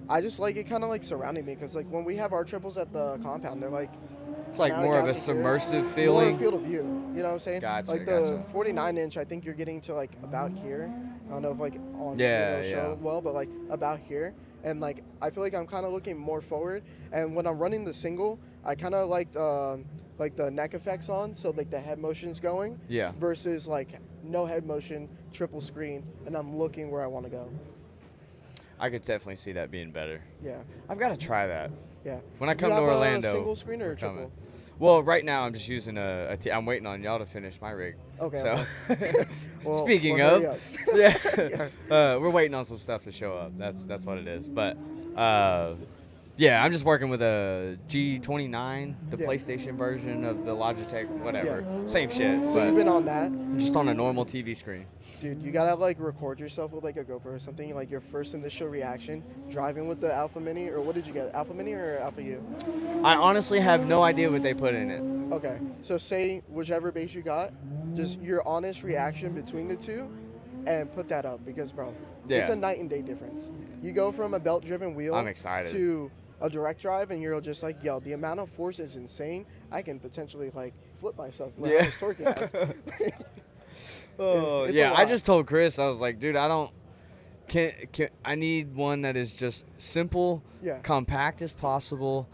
[SPEAKER 2] I just like it kind of like surrounding me, because like when we have our triples at the compound, they're like,
[SPEAKER 1] it's like more of a submersive
[SPEAKER 2] more
[SPEAKER 1] feeling.
[SPEAKER 2] field of view. You know what I'm saying?
[SPEAKER 1] Gotcha,
[SPEAKER 2] like the 49-inch, I think you're getting to like about here. I don't know if like on screen it'll show well, but like about here. And like I feel like I'm kind of looking more forward. And when I'm running the single, I kind of like the neck effects on, so like the head motion's going.
[SPEAKER 1] Yeah.
[SPEAKER 2] Versus like no head motion, triple screen, and I'm looking where I want to go.
[SPEAKER 1] I could definitely see that being better.
[SPEAKER 2] Yeah.
[SPEAKER 1] I've got to try that.
[SPEAKER 2] Yeah.
[SPEAKER 1] When I come
[SPEAKER 2] Do
[SPEAKER 1] to
[SPEAKER 2] you have
[SPEAKER 1] Orlando.
[SPEAKER 2] a single screen or a
[SPEAKER 1] we're coming.
[SPEAKER 2] triple?
[SPEAKER 1] Well, right now I'm just using I'm waiting on y'all to finish my rig.
[SPEAKER 2] Okay.
[SPEAKER 1] So,
[SPEAKER 2] Well,
[SPEAKER 1] speaking
[SPEAKER 2] well,
[SPEAKER 1] of,
[SPEAKER 2] hurry up.
[SPEAKER 1] we're waiting on some stuff to show up. That's what it is. But yeah, I'm just working with a G29, the PlayStation version of the Logitech, whatever.
[SPEAKER 2] Yeah.
[SPEAKER 1] Same shit.
[SPEAKER 2] So
[SPEAKER 1] but
[SPEAKER 2] you've been on that?
[SPEAKER 1] just on a normal TV screen.
[SPEAKER 2] Dude, you gotta like record yourself with like a GoPro or something, like your first initial reaction, driving with the Alpha Mini, or what did you get, Alpha Mini or Alpha U?
[SPEAKER 1] I honestly have no idea what they put in it.
[SPEAKER 2] Okay, so say whichever base you got, just your honest reaction between the two, and put that up, because bro, it's a night and day difference. You go from a belt-driven wheel
[SPEAKER 1] I'm excited.
[SPEAKER 2] to a direct drive, and you're just like, yo, the amount of force is insane. I can potentially like flip myself with how much torque it has.
[SPEAKER 1] Oh,
[SPEAKER 2] It's a
[SPEAKER 1] yeah, I
[SPEAKER 2] lot.
[SPEAKER 1] just told Chris, I was like, dude, I need one that is just simple, compact as possible.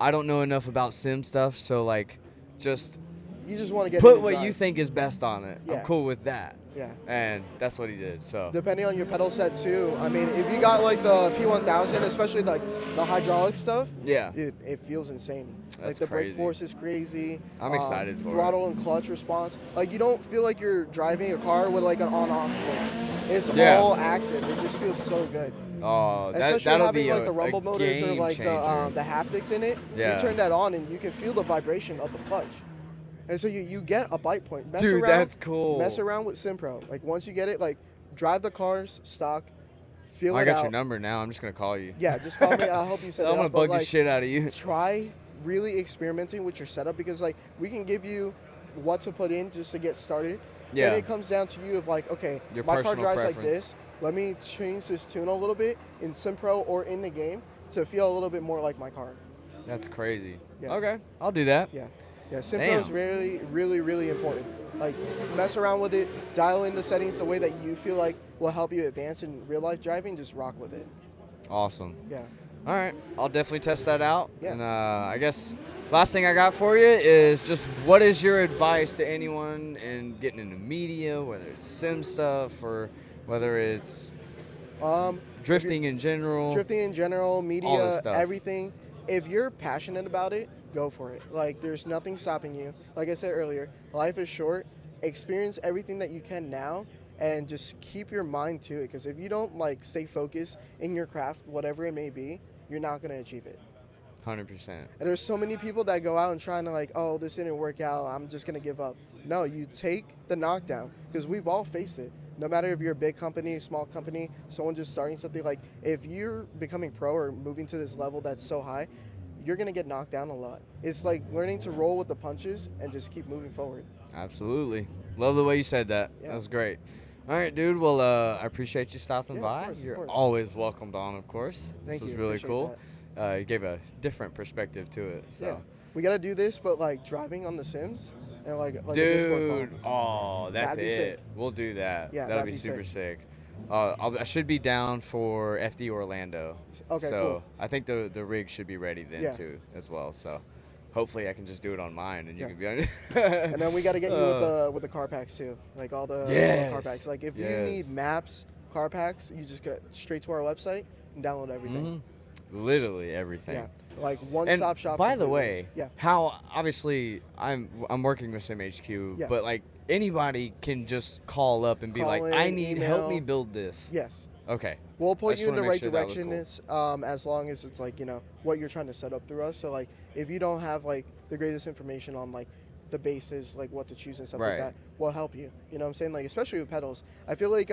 [SPEAKER 1] I don't know enough about sim stuff, so like, just
[SPEAKER 2] you just want to get
[SPEAKER 1] put what you think is best on it.
[SPEAKER 2] Yeah.
[SPEAKER 1] I'm cool with that.
[SPEAKER 2] Yeah.
[SPEAKER 1] And that's what he did. So
[SPEAKER 2] Depending on your pedal set too. I mean, if you got like the P1000, especially like the hydraulic stuff, dude, it feels insane.
[SPEAKER 1] That's
[SPEAKER 2] like the brake
[SPEAKER 1] crazy.
[SPEAKER 2] force is crazy.
[SPEAKER 1] I'm excited for
[SPEAKER 2] throttle and clutch response. Like you don't feel like you're driving a car with like an on-off switch. It's all active. It just feels so good.
[SPEAKER 1] Oh,
[SPEAKER 2] Especially
[SPEAKER 1] that'll
[SPEAKER 2] having
[SPEAKER 1] be
[SPEAKER 2] like the rumble
[SPEAKER 1] a
[SPEAKER 2] motors or
[SPEAKER 1] game
[SPEAKER 2] like
[SPEAKER 1] changer.
[SPEAKER 2] the haptics in it.
[SPEAKER 1] Yeah.
[SPEAKER 2] You turn that on and you can feel the vibration of the clutch. And so you get a bite point.
[SPEAKER 1] Dude, that's cool.
[SPEAKER 2] Mess around with SimPro. Like once you get it, like drive the cars stock, feel
[SPEAKER 1] I
[SPEAKER 2] it
[SPEAKER 1] got
[SPEAKER 2] out.
[SPEAKER 1] your number now. I'm just gonna call you.
[SPEAKER 2] Yeah, just call me. I'll help you set it
[SPEAKER 1] I'm
[SPEAKER 2] up.
[SPEAKER 1] gonna
[SPEAKER 2] But,
[SPEAKER 1] bug the
[SPEAKER 2] like,
[SPEAKER 1] shit out of you.
[SPEAKER 2] Try really experimenting with your setup because like we can give you what to put in just to get started.
[SPEAKER 1] Yeah.
[SPEAKER 2] Then it comes down to you of like, okay,
[SPEAKER 1] Your
[SPEAKER 2] my car
[SPEAKER 1] personal
[SPEAKER 2] drives like
[SPEAKER 1] preference.
[SPEAKER 2] this. Let me change this tune a little bit in SimPro or in the game to feel a little bit more like my car.
[SPEAKER 1] That's crazy.
[SPEAKER 2] Yeah.
[SPEAKER 1] Okay, I'll do that.
[SPEAKER 2] Yeah. Yeah, SimPro is
[SPEAKER 1] Damn.
[SPEAKER 2] really, really, really important. Like, mess around with it, dial in the settings the way that you feel like will help you advance in real life driving, just rock with it.
[SPEAKER 1] Awesome.
[SPEAKER 2] Yeah.
[SPEAKER 1] All right, I'll definitely test that out.
[SPEAKER 2] Yeah.
[SPEAKER 1] And I guess last thing I got for you is just what is your advice to anyone in getting into media, whether it's sim stuff or whether it's drifting in general?
[SPEAKER 2] Drifting in general,
[SPEAKER 1] All this
[SPEAKER 2] media,
[SPEAKER 1] stuff.
[SPEAKER 2] everything. If you're passionate about it, go for it. Like, there's nothing stopping you. Like I said earlier, life is short. Experience everything that you can now and just keep your mind to it. Because if you don't, like, stay focused in your craft, whatever it may be, you're not going to achieve it.
[SPEAKER 1] 100%.
[SPEAKER 2] And there's so many people that go out and trying to like, oh, this didn't work out, I'm just going to give up. No, you take the knockdown because we've all faced it. No matter if you're a big company, small company, someone just starting something, like if you're becoming pro or moving to this level that's so high, you're going to get knocked down a lot. It's like learning to roll with the punches and just keep moving forward.
[SPEAKER 1] Absolutely. Love the way you said that.
[SPEAKER 2] Yeah.
[SPEAKER 1] That was great. All right, dude. Well, I appreciate you stopping
[SPEAKER 2] Yeah,
[SPEAKER 1] by.
[SPEAKER 2] of course, of
[SPEAKER 1] You're
[SPEAKER 2] course.
[SPEAKER 1] always welcomed on, of course.
[SPEAKER 2] Thank
[SPEAKER 1] This
[SPEAKER 2] you.
[SPEAKER 1] was really
[SPEAKER 2] Appreciate
[SPEAKER 1] cool. You gave a different perspective to it. So.
[SPEAKER 2] Yeah. We got to do this, but like driving on the Sims and like a Discord
[SPEAKER 1] Dude,
[SPEAKER 2] call.
[SPEAKER 1] oh, that's
[SPEAKER 2] That'd be
[SPEAKER 1] it.
[SPEAKER 2] sick.
[SPEAKER 1] We'll do that.
[SPEAKER 2] Yeah,
[SPEAKER 1] that'll
[SPEAKER 2] that'd
[SPEAKER 1] be
[SPEAKER 2] be
[SPEAKER 1] super sick. I should be down for FD Orlando.
[SPEAKER 2] Okay,
[SPEAKER 1] so
[SPEAKER 2] cool.
[SPEAKER 1] I think the rig should be ready then
[SPEAKER 2] Yeah.
[SPEAKER 1] too as well. So hopefully I can just do it on mine and you
[SPEAKER 2] Yeah.
[SPEAKER 1] can be on.
[SPEAKER 2] And then we got to get you with the car packs too, like all the
[SPEAKER 1] Yes.
[SPEAKER 2] car packs. Like if you
[SPEAKER 1] Yes.
[SPEAKER 2] need maps, car packs, you just go straight to our website and download everything.
[SPEAKER 1] Literally everything.
[SPEAKER 2] Yeah, like one
[SPEAKER 1] And
[SPEAKER 2] stop shop.
[SPEAKER 1] by the
[SPEAKER 2] completely.
[SPEAKER 1] way,
[SPEAKER 2] yeah,
[SPEAKER 1] how obviously I'm working with SimHQ,
[SPEAKER 2] Yeah.
[SPEAKER 1] but like anybody can just call up and be
[SPEAKER 2] Call
[SPEAKER 1] like,
[SPEAKER 2] in,
[SPEAKER 1] I need help
[SPEAKER 2] email.
[SPEAKER 1] me build this.
[SPEAKER 2] yes,
[SPEAKER 1] Okay.
[SPEAKER 2] we'll
[SPEAKER 1] I
[SPEAKER 2] point
[SPEAKER 1] just
[SPEAKER 2] you in the
[SPEAKER 1] wanna make
[SPEAKER 2] right
[SPEAKER 1] sure that was
[SPEAKER 2] direction.
[SPEAKER 1] cool.
[SPEAKER 2] As long as it's like what you're trying to set up through us. So like if you don't have like the greatest information on like the bases, like what to choose and stuff
[SPEAKER 1] Right.
[SPEAKER 2] like that, we'll help you. You know what I'm saying? Like especially with pedals, I feel like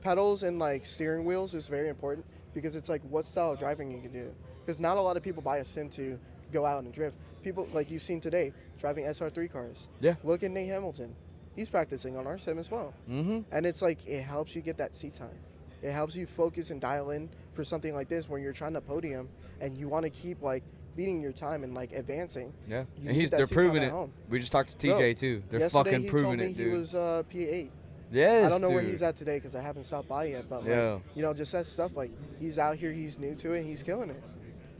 [SPEAKER 2] pedals and like steering wheels is very important because it's like what style of driving you can do. Because not a lot of people buy a sim to go out and drift. People like you've seen today driving SR3 cars.
[SPEAKER 1] Yeah.
[SPEAKER 2] Look at Nate Hamilton. He's practicing on our sim as well.
[SPEAKER 1] Mm-hmm.
[SPEAKER 2] And it's like it helps you get that seat time. It helps you focus and dial in for something like this where you're trying to podium and you want to keep like beating your time and like advancing.
[SPEAKER 1] Yeah.
[SPEAKER 2] You
[SPEAKER 1] And
[SPEAKER 2] need that
[SPEAKER 1] they're
[SPEAKER 2] seat time
[SPEAKER 1] proving
[SPEAKER 2] at
[SPEAKER 1] it.
[SPEAKER 2] home.
[SPEAKER 1] We just talked to TJ
[SPEAKER 2] Bro,
[SPEAKER 1] too. They're
[SPEAKER 2] Yesterday
[SPEAKER 1] fucking
[SPEAKER 2] he
[SPEAKER 1] proving
[SPEAKER 2] told me
[SPEAKER 1] it, dude.
[SPEAKER 2] he was P8.
[SPEAKER 1] Yes,
[SPEAKER 2] I don't know where
[SPEAKER 1] dude.
[SPEAKER 2] he's at today because I haven't stopped by yet. But
[SPEAKER 1] Yeah.
[SPEAKER 2] like, just that stuff like he's out here, he's new to it, he's killing it.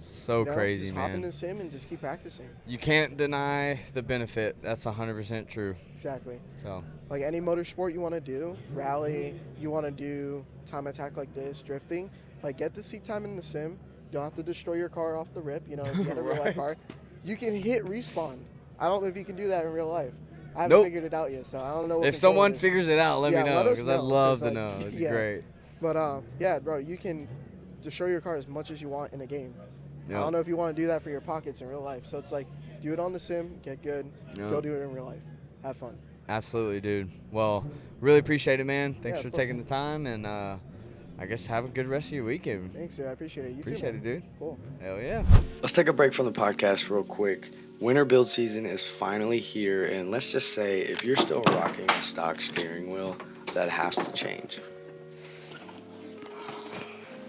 [SPEAKER 1] So crazy,
[SPEAKER 2] just hop in
[SPEAKER 1] man.
[SPEAKER 2] the sim and just keep practicing.
[SPEAKER 1] You can't deny the benefit. That's 100% true.
[SPEAKER 2] Exactly.
[SPEAKER 1] So,
[SPEAKER 2] Like any motorsport you want to do, rally, you want to do time attack like this, drifting, like get the seat time in the sim. You don't have to destroy your car off the rip. If you got a real life
[SPEAKER 1] Right.
[SPEAKER 2] car, you can hit respawn. I don't know if you can do that in real life. I haven't
[SPEAKER 1] Nope.
[SPEAKER 2] figured it out yet, so I don't know. What
[SPEAKER 1] if
[SPEAKER 2] control
[SPEAKER 1] someone
[SPEAKER 2] it is.
[SPEAKER 1] figures it out, let
[SPEAKER 2] Yeah,
[SPEAKER 1] me know
[SPEAKER 2] let us
[SPEAKER 1] because I'd
[SPEAKER 2] know,
[SPEAKER 1] love
[SPEAKER 2] 'cause,
[SPEAKER 1] to
[SPEAKER 2] like,
[SPEAKER 1] know. It'd be
[SPEAKER 2] yeah.
[SPEAKER 1] great.
[SPEAKER 2] But yeah, bro, you can destroy your car as much as you want in a game.
[SPEAKER 1] Yeah.
[SPEAKER 2] I don't know if you want to do that for your pockets in real life. So it's like, do it on the sim, get good,
[SPEAKER 1] Yeah.
[SPEAKER 2] go do it in real life, have fun.
[SPEAKER 1] Absolutely, dude. Well, really appreciate it, man. Thanks
[SPEAKER 2] Yeah,
[SPEAKER 1] for
[SPEAKER 2] of
[SPEAKER 1] taking
[SPEAKER 2] course.
[SPEAKER 1] the time, and I guess have a good rest of your weekend.
[SPEAKER 2] Thanks, dude. I appreciate it. You
[SPEAKER 1] Appreciate
[SPEAKER 2] too,
[SPEAKER 1] it,
[SPEAKER 2] man.
[SPEAKER 1] dude.
[SPEAKER 2] Cool.
[SPEAKER 1] Hell yeah.
[SPEAKER 5] Let's take a break from the podcast real quick. Winter build season is finally here, and let's just say if you're still rocking a stock steering wheel, that has to change.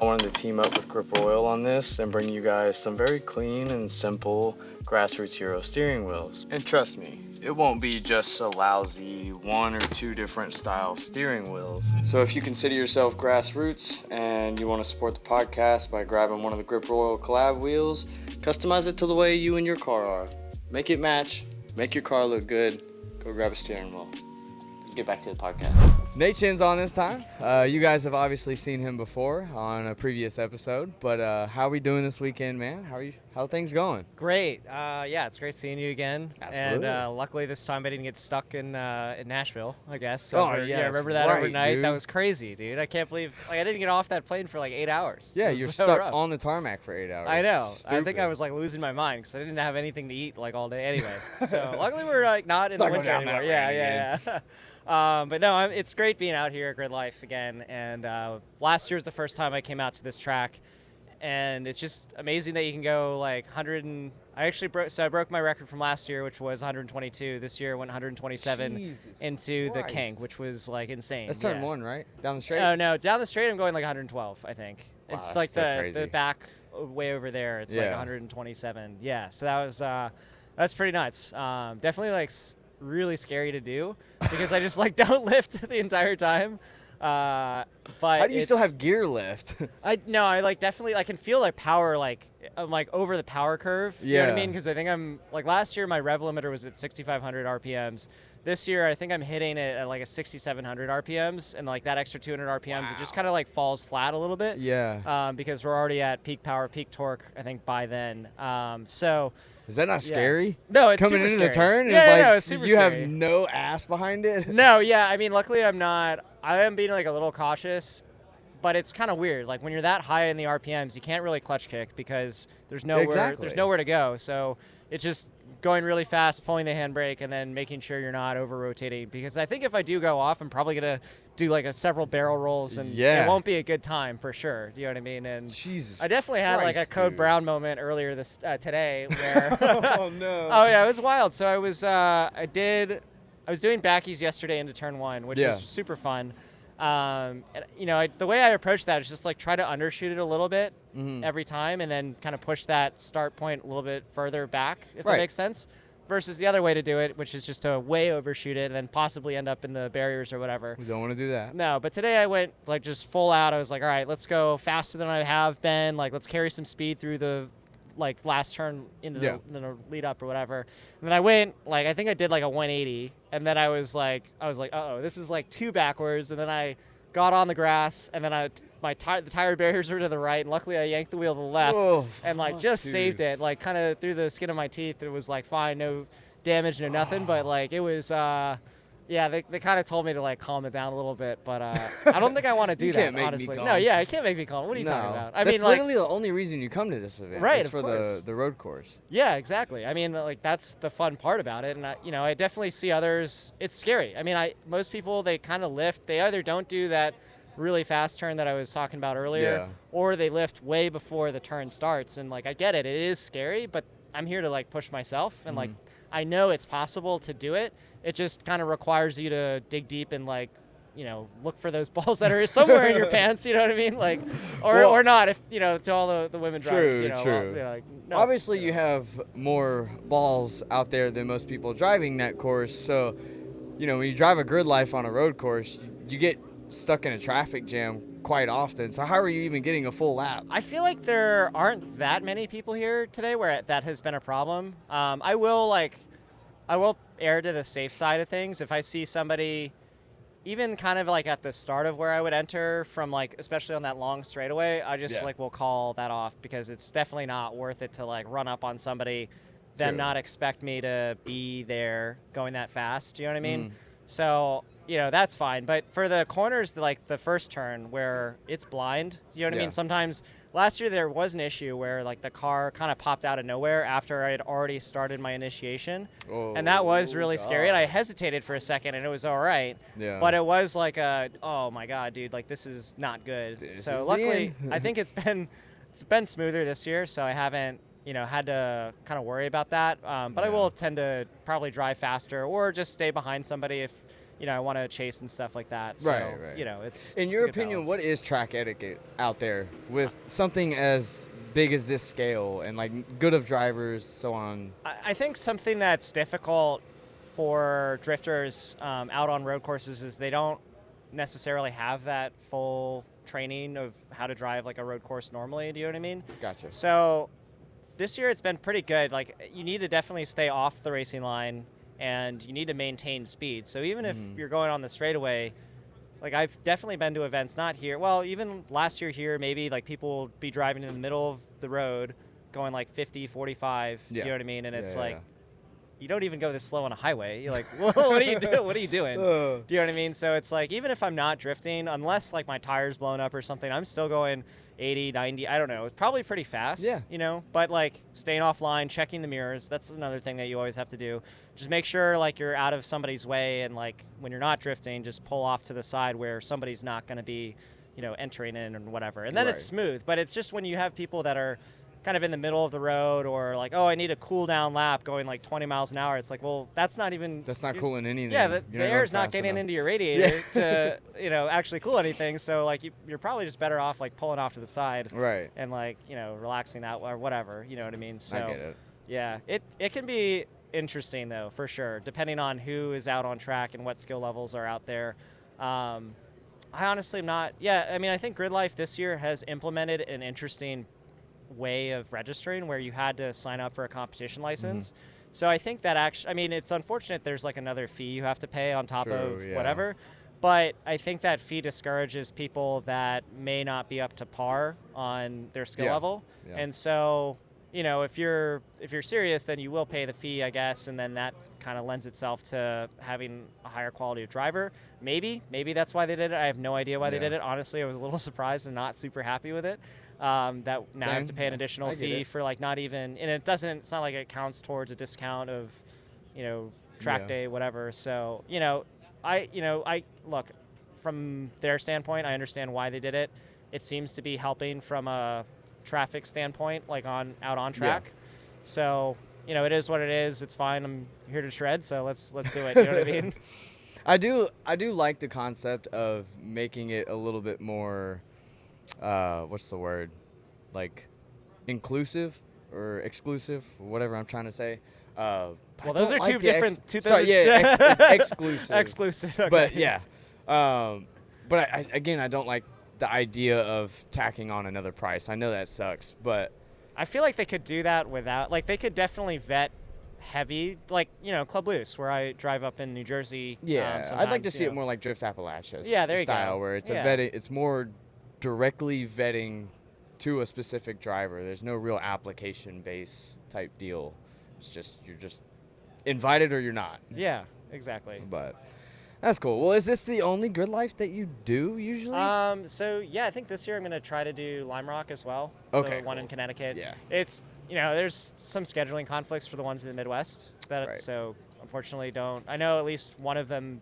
[SPEAKER 6] I wanted to team up with Grip Royal on this and bring you guys some very clean and simple grassroots hero steering wheels. And trust me, it won't be just a lousy 1 or 2 different style steering wheels. So if you consider yourself grassroots and you want to support the podcast by grabbing one of the Grip Royal collab wheels, customize it to the way you and your car are. Make it match, make your car look good, go grab a steering wheel. Get back to the podcast.
[SPEAKER 1] Nate Chin's on this time. You guys have obviously seen him before on a previous episode, but how are we doing this weekend, man? How are you? How things going?
[SPEAKER 3] Great. Yeah, it's great seeing you again.
[SPEAKER 1] Absolutely.
[SPEAKER 3] And luckily this time I didn't get stuck in Nashville, I guess.
[SPEAKER 1] Oh,
[SPEAKER 3] Yeah,
[SPEAKER 1] yes,
[SPEAKER 3] remember that
[SPEAKER 1] right,
[SPEAKER 3] overnight?
[SPEAKER 1] dude.
[SPEAKER 3] That was crazy, dude. I can't believe I didn't get off that plane for like 8 hours.
[SPEAKER 1] Yeah,
[SPEAKER 3] It was
[SPEAKER 1] you're
[SPEAKER 3] so
[SPEAKER 1] stuck
[SPEAKER 3] rough.
[SPEAKER 1] on the tarmac for 8 hours.
[SPEAKER 3] I know. I think
[SPEAKER 1] Stupid.
[SPEAKER 3] I was like losing my mind because I didn't have anything to eat like all day anyway. So luckily we're like not in the
[SPEAKER 1] not going
[SPEAKER 3] winter
[SPEAKER 1] down that
[SPEAKER 3] anymore. Yeah,
[SPEAKER 1] rain
[SPEAKER 3] yeah. But no, it's great being out here at Gridlife again. And last year was the first time I came out to this track, and it's just amazing that you can go like 100 and I broke my record from last year, which was 122. This year I went 127
[SPEAKER 1] Jesus
[SPEAKER 3] into the
[SPEAKER 1] Christ.
[SPEAKER 3] King, which was like insane.
[SPEAKER 1] That's turn
[SPEAKER 3] yeah.
[SPEAKER 1] 1, right? Down the straight?
[SPEAKER 3] Oh no, down the straight I'm going like 112, I think.
[SPEAKER 1] Wow,
[SPEAKER 3] It's
[SPEAKER 1] that's
[SPEAKER 3] like
[SPEAKER 1] still
[SPEAKER 3] the
[SPEAKER 1] crazy.
[SPEAKER 3] back way over there. It's like
[SPEAKER 1] Yeah.
[SPEAKER 3] 127. Yeah, so that was that's pretty nuts. Definitely like really scary to do because I just like don't lift the entire time. But
[SPEAKER 1] How do you still
[SPEAKER 3] it's-
[SPEAKER 1] have gear left?
[SPEAKER 3] I like definitely I can feel like power like I'm like over the power curve. You know what I
[SPEAKER 1] Yeah.
[SPEAKER 3] mean? Because I think I'm like last year my rev limiter was at 6,500 RPMs. This year I think I'm hitting it at like a 6,700 RPMs, and like that extra 200 RPMs it just kind of like falls flat a little bit.
[SPEAKER 1] Yeah.
[SPEAKER 3] Because we're already at peak power, peak torque. I think by then. So
[SPEAKER 1] Is that not
[SPEAKER 3] yeah.
[SPEAKER 1] scary?
[SPEAKER 3] No, it's
[SPEAKER 1] Coming
[SPEAKER 3] super
[SPEAKER 1] into the
[SPEAKER 3] scary.
[SPEAKER 1] turn,
[SPEAKER 3] Yeah,
[SPEAKER 1] is like
[SPEAKER 3] no, it's super
[SPEAKER 1] you
[SPEAKER 3] scary.
[SPEAKER 1] have no ass behind it.
[SPEAKER 3] No, yeah. I mean, luckily I'm not. I am being like a little cautious, but it's kind of weird. Like when you're that high in the RPMs, you can't really clutch kick because there's nowhere.
[SPEAKER 1] Exactly.
[SPEAKER 3] There's nowhere to go. So it's just going really fast, pulling the handbrake, and then making sure you're not over rotating. Because I think if I do go off, I'm probably gonna do like several barrel rolls, and
[SPEAKER 1] Yeah.
[SPEAKER 3] it won't be a good time for sure. Do you know what I mean? And
[SPEAKER 1] Jesus.
[SPEAKER 3] I definitely had like a
[SPEAKER 1] Christ,
[SPEAKER 3] Code
[SPEAKER 1] dude.
[SPEAKER 3] Brown moment earlier this today where.
[SPEAKER 1] Oh no.
[SPEAKER 3] Oh yeah, it was wild. So I was doing backies yesterday into turn 1, which
[SPEAKER 1] Yeah.
[SPEAKER 3] was super fun. And, you know, the way I approach that is just like try to undershoot it a little bit
[SPEAKER 1] Mhm.
[SPEAKER 3] every time, and then kind of push that start point a little bit further back, if
[SPEAKER 1] Right.
[SPEAKER 3] that makes sense. Versus the other way to do it, which is just to way overshoot it and then possibly end up in the barriers or whatever.
[SPEAKER 1] We don't want to do that.
[SPEAKER 3] No, but today I went like just full out. I was like, all right, let's go faster than I have been. Like, let's carry some speed through the like last turn into
[SPEAKER 1] Yeah.
[SPEAKER 3] the lead up or whatever. And then I went like I think I did like a 180, and then I was like, uh-oh, this is like too backwards. And then I got on the grass, and then the tire barriers were to the right, and luckily I yanked the wheel to the left,
[SPEAKER 1] Oh,
[SPEAKER 3] and like
[SPEAKER 1] fuck,
[SPEAKER 3] just
[SPEAKER 1] dude.
[SPEAKER 3] saved it, like kind of through the skin of my teeth. It was like fine, no damage, no nothing, but like it was. Yeah, they kind of told me to like calm it down a little bit, but I don't think I want to do
[SPEAKER 1] You
[SPEAKER 3] that.
[SPEAKER 1] can't make me
[SPEAKER 3] honestly,
[SPEAKER 1] calm.
[SPEAKER 3] no, yeah, I can't make me calm. What are you talking about? I
[SPEAKER 1] That's
[SPEAKER 3] mean, like,
[SPEAKER 1] literally the only reason you come to this event.
[SPEAKER 3] Right,
[SPEAKER 1] is
[SPEAKER 3] of
[SPEAKER 1] for
[SPEAKER 3] course.
[SPEAKER 1] the road course.
[SPEAKER 3] yeah, exactly. I mean, like that's the fun part about it, and I definitely see others. It's scary. I mean, most people they kind of lift. They either don't do that really fast turn that I was talking about earlier,
[SPEAKER 1] Yeah.
[SPEAKER 3] or they lift way before the turn starts. And like I get it, it is scary, but I'm here to like push myself, and like I know it's possible to do it. It just kind of requires you to dig deep and like, you know, look for those balls that are somewhere in your pants. You know what I mean? Like, or not. If you know, to all the women drivers,
[SPEAKER 1] True,
[SPEAKER 3] you know,
[SPEAKER 1] true.
[SPEAKER 3] well, you know, like, no,
[SPEAKER 1] Obviously, you have more balls out there than most people driving that course. So, you know, when you drive a Gridlife on a road course, you get stuck in a traffic jam quite often. So how are you even getting a full lap?
[SPEAKER 3] I feel like there aren't that many people here today where that has been a problem. I will err to the safe side of things. If I see somebody, even kind of like at the start of where I would enter from like, especially on that long straightaway, I just
[SPEAKER 1] Yeah.
[SPEAKER 3] like will call that off because it's definitely not worth it to like run up on somebody, them
[SPEAKER 1] True.
[SPEAKER 3] not expect me to be there going that fast. Do you know what I mean?
[SPEAKER 1] Mm.
[SPEAKER 3] So, you know, that's fine. But for the corners, like the first turn where it's blind, you know what I
[SPEAKER 1] Yeah.
[SPEAKER 3] mean? Sometimes last year there was an issue where like the car kind of popped out of nowhere after I had already started my initiation. And that was really scary. And I hesitated for a second and it was all right.
[SPEAKER 1] Yeah.
[SPEAKER 3] But it was like oh my God, dude, like this is not good.
[SPEAKER 1] This is
[SPEAKER 3] So
[SPEAKER 1] the
[SPEAKER 3] luckily,
[SPEAKER 1] end.
[SPEAKER 3] I think it's been smoother this year. So I haven't, you know, had to kind of worry about that. But I
[SPEAKER 1] Yeah.
[SPEAKER 3] will tend to probably drive faster or just stay behind somebody if, you know, I want to chase and stuff like that. So,
[SPEAKER 1] Right.
[SPEAKER 3] you know, it's
[SPEAKER 1] In
[SPEAKER 3] it's
[SPEAKER 1] your
[SPEAKER 3] a good
[SPEAKER 1] opinion,
[SPEAKER 3] balance.
[SPEAKER 1] what is track etiquette out there with something as big as this scale and like good of drivers, so on?
[SPEAKER 3] I think something that's difficult for drifters out on road courses is they don't necessarily have that full training of how to drive like a road course normally. Do you know what I mean?
[SPEAKER 1] Gotcha.
[SPEAKER 3] So this year it's been pretty good. Like you need to definitely stay off the racing line and you need to maintain speed. So even if you're going on the straightaway, like I've definitely been to events, not here. Well, even last year here, maybe like people will be driving in the middle of the road going like 50, 45.
[SPEAKER 1] Yeah.
[SPEAKER 3] Do you know what I mean? And it's
[SPEAKER 1] Yeah,
[SPEAKER 3] like,
[SPEAKER 1] yeah.
[SPEAKER 3] you don't even go this slow on a highway. You're like, what are you doing? What are you doing? Do you know what I mean? So it's like, even if I'm not drifting, unless like my tire's blown up or something, I'm still going 80, 90, I don't know. It's probably pretty fast,
[SPEAKER 1] Yeah.
[SPEAKER 3] you know, but like staying offline, checking the mirrors, that's another thing that you always have to do. Just make sure like you're out of somebody's way, and like when you're not drifting, just pull off to the side where somebody's not going to be, you know, entering in and whatever. And then
[SPEAKER 1] Right.
[SPEAKER 3] it's smooth, but it's just when you have people that are kind of in the middle of the road, or like, oh, I need a cool down lap going like 20 miles an hour. It's like, well, that's not even.
[SPEAKER 1] That's not cooling anything.
[SPEAKER 3] Yeah, the
[SPEAKER 1] You're
[SPEAKER 3] air's
[SPEAKER 1] going
[SPEAKER 3] not
[SPEAKER 1] fast
[SPEAKER 3] getting
[SPEAKER 1] enough.
[SPEAKER 3] into your radiator to, you know, actually cool anything. So like you're probably just better off like pulling off to the side
[SPEAKER 1] Right.
[SPEAKER 3] and like, you know, relaxing that or whatever. You know what I mean? So
[SPEAKER 1] I get it.
[SPEAKER 3] yeah, it can be interesting though, for sure, depending on who is out on track and what skill levels are out there. I honestly am not. Yeah, I mean, I think Gridlife this year has implemented an interesting way of registering where you had to sign up for a competition license. So I think that actually, I mean, it's unfortunate there's like another fee you have to pay on top
[SPEAKER 1] True,
[SPEAKER 3] of
[SPEAKER 1] yeah.
[SPEAKER 3] whatever, but I think that fee discourages people that may not be up to par on their skill
[SPEAKER 1] Yeah,
[SPEAKER 3] level.
[SPEAKER 1] yeah.
[SPEAKER 3] And so, you know, if you're serious, then you will pay the fee, I guess, and then that kind of lends itself to having a higher quality of driver. Maybe that's why they did it. I have no idea why they
[SPEAKER 1] Yeah.
[SPEAKER 3] did it. Honestly, I was a little surprised and not super happy with it. That now I have to
[SPEAKER 1] Same.
[SPEAKER 3] pay an additional
[SPEAKER 1] I get
[SPEAKER 3] fee
[SPEAKER 1] it.
[SPEAKER 3] for like not even, and it's not like it counts towards a discount of, you know, track
[SPEAKER 1] Yeah.
[SPEAKER 3] day, whatever. So, you know, I look from their standpoint, I understand why they did it. It seems to be helping from a traffic standpoint, like out on track. So, you know, it is what it is. It's fine. I'm here to shred. So let's do it. You know what I mean?
[SPEAKER 1] I do like the concept of making it a little bit more, what's the word, like inclusive or exclusive, whatever I'm trying to say. But I
[SPEAKER 3] Well, those
[SPEAKER 1] don't
[SPEAKER 3] are two
[SPEAKER 1] like the
[SPEAKER 3] different.
[SPEAKER 1] Sorry, yeah, exclusive.
[SPEAKER 3] Exclusive. Okay.
[SPEAKER 1] But yeah, but I don't like the idea of tacking on another price. I know that sucks, but
[SPEAKER 3] I feel like they could do that without, like, they could definitely vet heavy, like, you know, Club Loose, where I drive up in New Jersey.
[SPEAKER 1] yeah, I'd like
[SPEAKER 3] sometimes,
[SPEAKER 1] to see
[SPEAKER 3] you
[SPEAKER 1] it
[SPEAKER 3] know.
[SPEAKER 1] more like Drift Appalachia
[SPEAKER 3] Yeah, there you
[SPEAKER 1] style,
[SPEAKER 3] go.
[SPEAKER 1] where it's
[SPEAKER 3] Yeah.
[SPEAKER 1] a vetting. It's more directly vetting to a specific driver. There's no real application-based type deal. It's just you're just invited or you're not.
[SPEAKER 3] Yeah, exactly.
[SPEAKER 1] But that's cool. Well, is this the only Gridlife that you do usually?
[SPEAKER 3] So yeah, I think this year I'm gonna try to do Lime Rock as well.
[SPEAKER 1] Okay,
[SPEAKER 3] The one in
[SPEAKER 1] cool.
[SPEAKER 3] Connecticut.
[SPEAKER 1] Yeah.
[SPEAKER 3] It's, you know, there's some scheduling conflicts for the ones in the Midwest that
[SPEAKER 1] Right.
[SPEAKER 3] so unfortunately don't. I know at least one of them,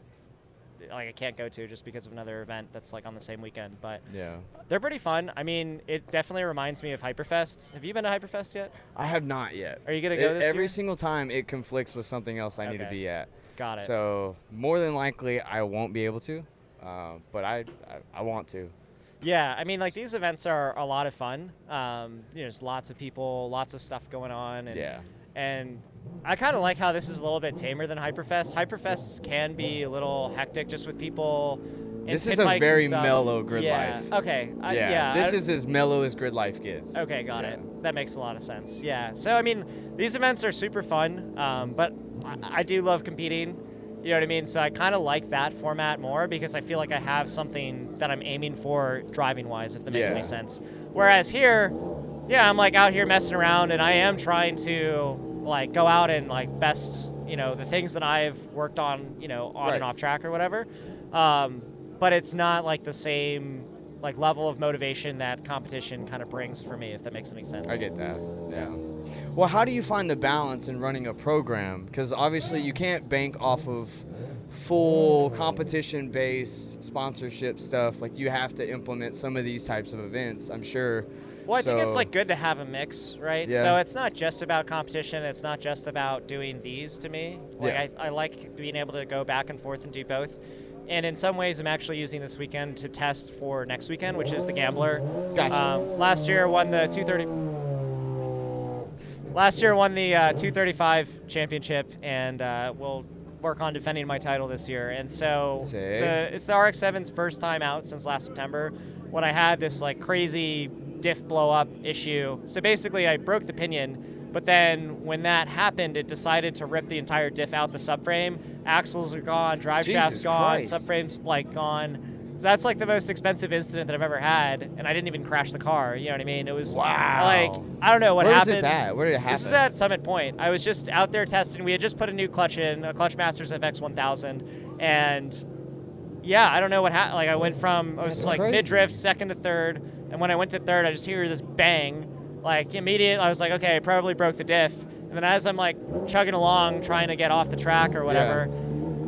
[SPEAKER 3] like I can't go to just because of another event that's like on the same weekend, but
[SPEAKER 1] Yeah.
[SPEAKER 3] they're pretty fun. I mean, it definitely reminds me of Hyperfest. Have you been to Hyperfest yet?
[SPEAKER 1] I have not yet.
[SPEAKER 3] Are you gonna go this
[SPEAKER 1] Every
[SPEAKER 3] year?
[SPEAKER 1] single time it conflicts with something else I need to
[SPEAKER 3] Okay.
[SPEAKER 1] be at.
[SPEAKER 3] Got it.
[SPEAKER 1] So more than likely I won't be able to, but I want to.
[SPEAKER 3] Yeah, I mean, like these events are a lot of fun. You know, there's lots of people, lots of stuff going on, and
[SPEAKER 1] Yeah.
[SPEAKER 3] and I kind of like how this is a little bit tamer than Hyperfest. Hyperfests can be a little hectic just with people. And
[SPEAKER 1] This
[SPEAKER 3] pit
[SPEAKER 1] is a
[SPEAKER 3] bikes and
[SPEAKER 1] very
[SPEAKER 3] stuff.
[SPEAKER 1] mellow Grid
[SPEAKER 3] Yeah.
[SPEAKER 1] Life.
[SPEAKER 3] Okay.
[SPEAKER 1] This is as mellow as Gridlife gets.
[SPEAKER 3] Okay, got
[SPEAKER 1] Yeah.
[SPEAKER 3] it. That makes a lot of sense. Yeah. So I mean, these events are super fun, but I do love competing. You know what I mean? So I kind of like that format more because I feel like I have something that I'm aiming for driving-wise, if that makes
[SPEAKER 1] Yeah.
[SPEAKER 3] any sense. Whereas here, yeah, I'm like out here messing around, and I am trying to like go out and like best, you know, the things that I've worked on, you know, on and
[SPEAKER 1] Right.
[SPEAKER 3] off track or whatever. But it's not like the same like level of motivation that competition kind of brings for me, if that makes any sense.
[SPEAKER 1] I get that. Yeah. Well, how do you find the balance in running a program? Because obviously you can't bank off of full competition-based sponsorship stuff. Like you have to implement some of these types of events, I'm sure.
[SPEAKER 3] Well, I think it's
[SPEAKER 1] So-
[SPEAKER 3] like good to have a mix, right?
[SPEAKER 1] Yeah.
[SPEAKER 3] So it's not just about competition. It's not just about doing these to me. Like
[SPEAKER 1] Yeah.
[SPEAKER 3] I like being able to go back and forth and do both. And in some ways, I'm actually using this weekend to test for next weekend, which is the Gambler.
[SPEAKER 1] Gotcha.
[SPEAKER 3] Last year won the 230. Last year won the 235 championship, and we'll work on defending my title this year. And so
[SPEAKER 1] Sick.
[SPEAKER 3] it's the RX-7's first time out since last September, when I had this like crazy diff blow up issue. So basically, I broke the pinion. But then when that happened, it decided to rip the entire diff out the subframe. Axles are gone, drive
[SPEAKER 1] Jesus
[SPEAKER 3] shaft's gone,
[SPEAKER 1] Christ.
[SPEAKER 3] subframe's like gone. that's like the most expensive incident that I've ever had, and I didn't even crash the car. You know what I mean? It was like, I don't know what happened.
[SPEAKER 1] Where was this at? Where did it happen?
[SPEAKER 3] This is at Summit Point. I was just out there testing. We had just put a new clutch in, a Clutch Masters FX 1000, and yeah, I don't know what happened. Like I was like mid-drift, second to third, and when I went to third, I just hear this bang. Like immediate, I was like, okay, I probably broke the diff. And then as I'm like chugging along, trying to get off the track or whatever,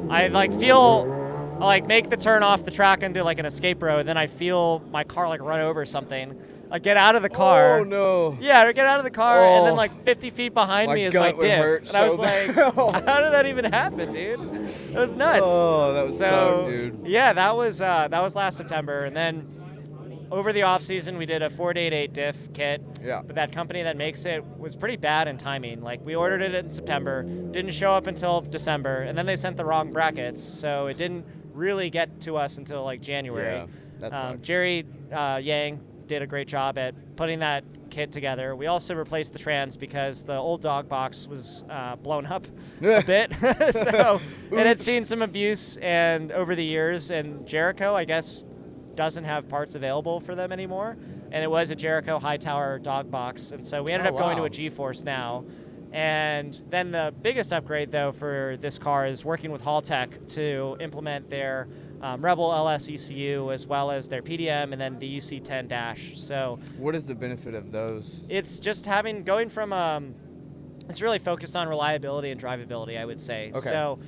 [SPEAKER 3] I like make the turn off the track into like an escape road. Then I feel my car like run over something. I get out of the car.
[SPEAKER 1] Oh no.
[SPEAKER 3] Yeah, I get out of the car, and then like 50 feet behind me is my diff. And I was like, how did that even happen, dude? It was nuts.
[SPEAKER 1] Oh, that was so, dude.
[SPEAKER 3] Yeah, that was last September, and then over the off season we did a 488 diff kit.
[SPEAKER 1] Yeah.
[SPEAKER 3] But that company that makes it was pretty bad in timing. Like we ordered it in September, didn't show up until December, and then they sent the wrong brackets, so it didn't really get to us until like January.
[SPEAKER 1] Yeah, that sucks.
[SPEAKER 3] Jerry Yang did a great job at putting that kit together. We also replaced the trans because the old dog box was blown up a bit. So it had seen some abuse and over the years, and Jericho, I guess, doesn't have parts available for them anymore. And it was a Jericho Hightower dog box. And so we ended up going to a G-Force now. And then the biggest upgrade, though, for this car is working with Haltech to implement their Rebel LS ECU as well as their PDM and then the UC10 dash. So
[SPEAKER 1] what is the benefit of those?
[SPEAKER 3] It's just going from it's really focused on reliability and drivability, I would say.
[SPEAKER 1] Okay.
[SPEAKER 3] So,